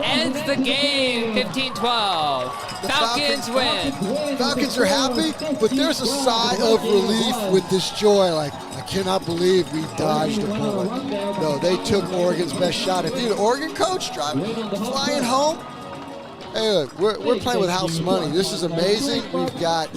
Speaker 2: ends the game. 15-12. Falcons win.
Speaker 3: Falcons are happy, but there's a sigh of relief with this joy. Like, I cannot believe we dodged a bullet. No, they took Oregon's best shot. If you're the Oregon coach flying home, hey, look, we're playing with house money. This is amazing. We've got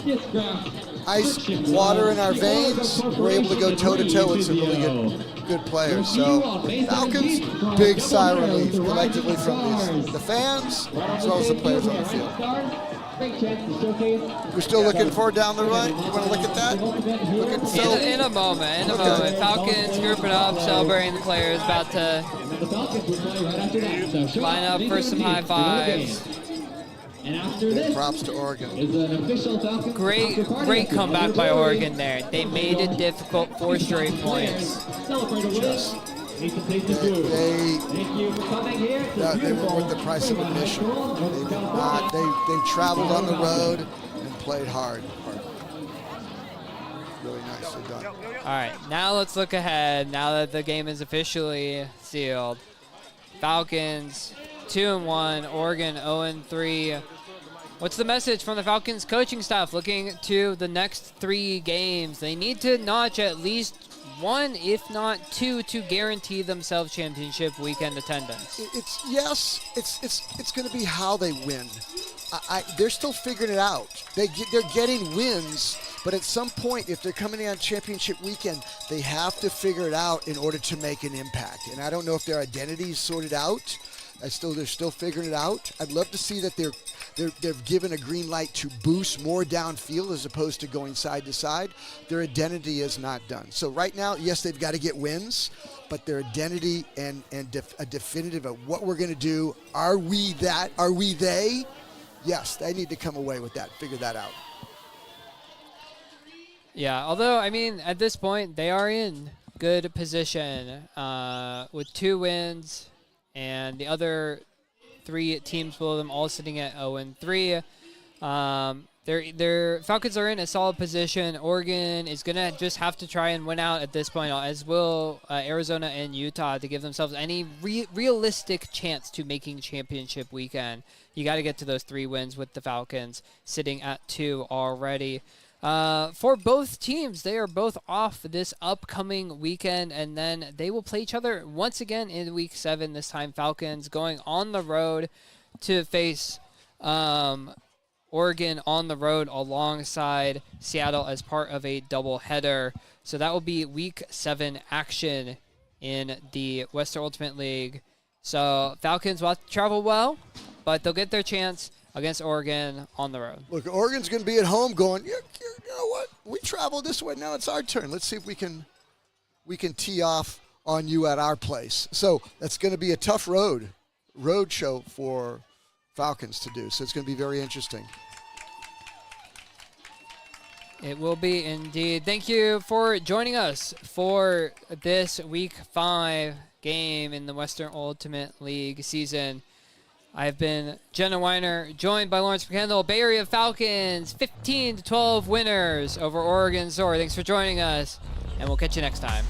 Speaker 3: ice water in our veins. We're able to go toe-to-toe with some really good players. So Falcons, big sigh of relief collectively from the fans as well as the players on the field. We're still looking forward down the right. You want to look at that?
Speaker 2: In a moment. Falcons grouping up, celebrating the players, about to line up for some high fives.
Speaker 4: And after
Speaker 3: Big
Speaker 4: this
Speaker 3: props to Oregon.
Speaker 4: is an official Falcons.
Speaker 2: Great comeback by Oregon there. They made it difficult 4 straight points.
Speaker 4: Celebrate a win. Need some things to do. Thank you for coming here.
Speaker 3: They were worth the price of admission. They did not. They traveled on the road and played hard. Really nicely done.
Speaker 2: All right, now let's look ahead. Now that the game is officially sealed, Falcons 2-1, Oregon 0-3. What's the message from the Falcons coaching staff looking to the next 3 games? They need to notch at least 1, if not 2, to guarantee themselves championship weekend attendance.
Speaker 3: It's going to be how they win. They're still figuring it out. They're getting wins, but at some point, if they're coming in on championship weekend, they have to figure it out in order to make an impact. And I don't know if their identity is sorted out. They're still figuring it out. I'd love to see that they've given a green light to boost more downfield as opposed to going side to side. Their identity is not done. So right now, yes, they've got to get wins, but their identity and a definitive of what we're going to do. Are we that? Are we they? Yes, they need to come away with that. Figure that out.
Speaker 2: Yeah, although, I mean, at this point, they are in good position with 2 wins, and the other 3 teams below them all sitting at 0-3. their Falcons are in a solid position. Oregon is going to just have to try and win out at this point, as will Arizona and Utah, to give themselves any realistic chance to making championship weekend. You got to get to those 3 wins with the Falcons sitting at 2 already. For both teams, they are both off this upcoming weekend, and then they will play each other once again in Week 7. This time, Falcons going on the road to face Oregon on the road alongside Seattle as part of a doubleheader. So that will be Week 7 action in the Western Ultimate League. So Falcons will have to travel well, but they'll get their chance against Oregon on the road.
Speaker 3: Look, Oregon's going to be at home going, you know what? We traveled this way. Now it's our turn. Let's see if we can tee off on you at our place. So that's going to be a tough road show for Falcons to do. So it's going to be very interesting.
Speaker 2: It will be indeed. Thank you for joining us for this Week 5 game in the Western Ultimate League season. I've been Jenna Weiner, joined by Lawrence McCandless. Bay Area Falcons, 15-12 winners over Oregon Soar. Thanks for joining us, and we'll catch you next time.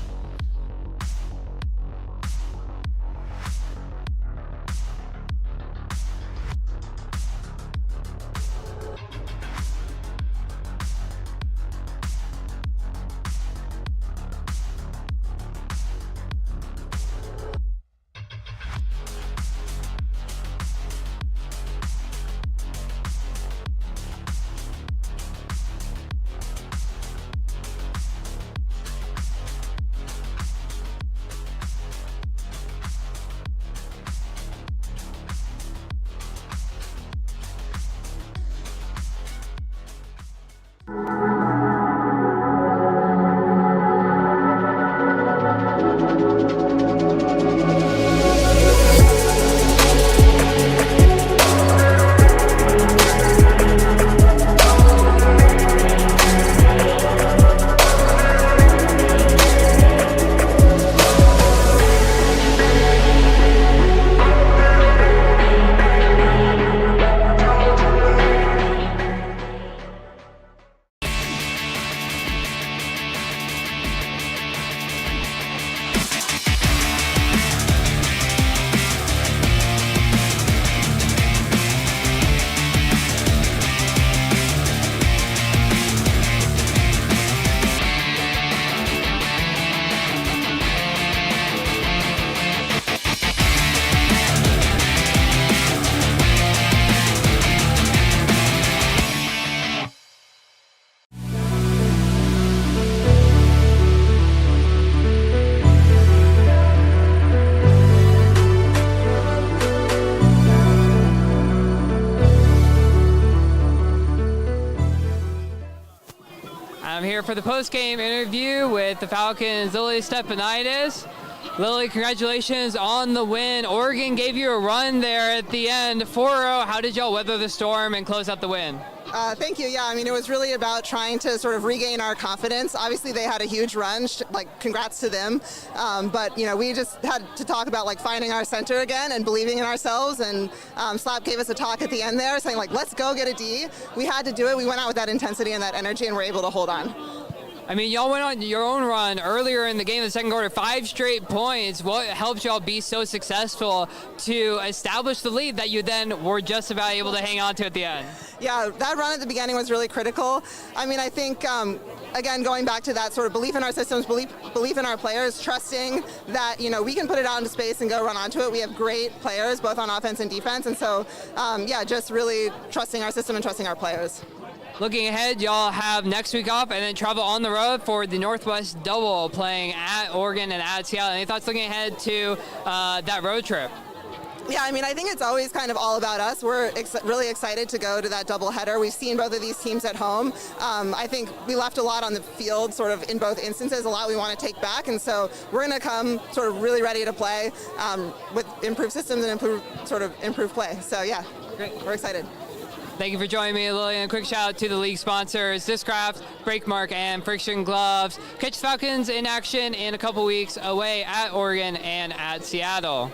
Speaker 2: I'm here for the post-game interview with the Falcons' Lily Stepanidis. Lily, congratulations on the win. Oregon gave you a run there at the end, 4-0. How did y'all weather the storm and close out the win?
Speaker 6: Thank you. Yeah, I mean, it was really about trying to sort of regain our confidence. Obviously, they had a huge run. Congrats to them. But, you know, we just had to talk about, finding our center again and believing in ourselves. And Slap gave us a talk at the end there saying, let's go get a D. We had to do it. We went out with that intensity and that energy, and were able to hold on.
Speaker 2: I mean, y'all went on your own run earlier in the game, the second quarter, 5 straight points. What helped y'all be so successful to establish the lead that you then were just about able to hang on to at the end?
Speaker 6: Yeah, that run at the beginning was really critical. I mean, I think, again, going back to that sort of belief in our systems, belief in our players, trusting that, you know, we can put it out into space and go run onto it. We have great players, both on offense and defense. And so, just really trusting our system and trusting our players.
Speaker 2: Looking ahead, y'all have next week off and then travel on the road for the Northwest Double, playing at Oregon and at Seattle. Any thoughts looking ahead to that road trip?
Speaker 6: Yeah, I mean, I think it's always kind of all about us. We're really excited to go to that doubleheader. We've seen both of these teams at home. I think we left a lot on the field, sort of in both instances, a lot we want to take back. And so we're going to come sort of really ready to play with improved systems and improved play. So, yeah, great. We're excited.
Speaker 2: Thank you for joining me, Lillian. Quick shout out to the league sponsors, Discraft, Breakmark, and Friction Gloves. Catch the Falcons in action in a couple weeks away at Oregon and at Seattle.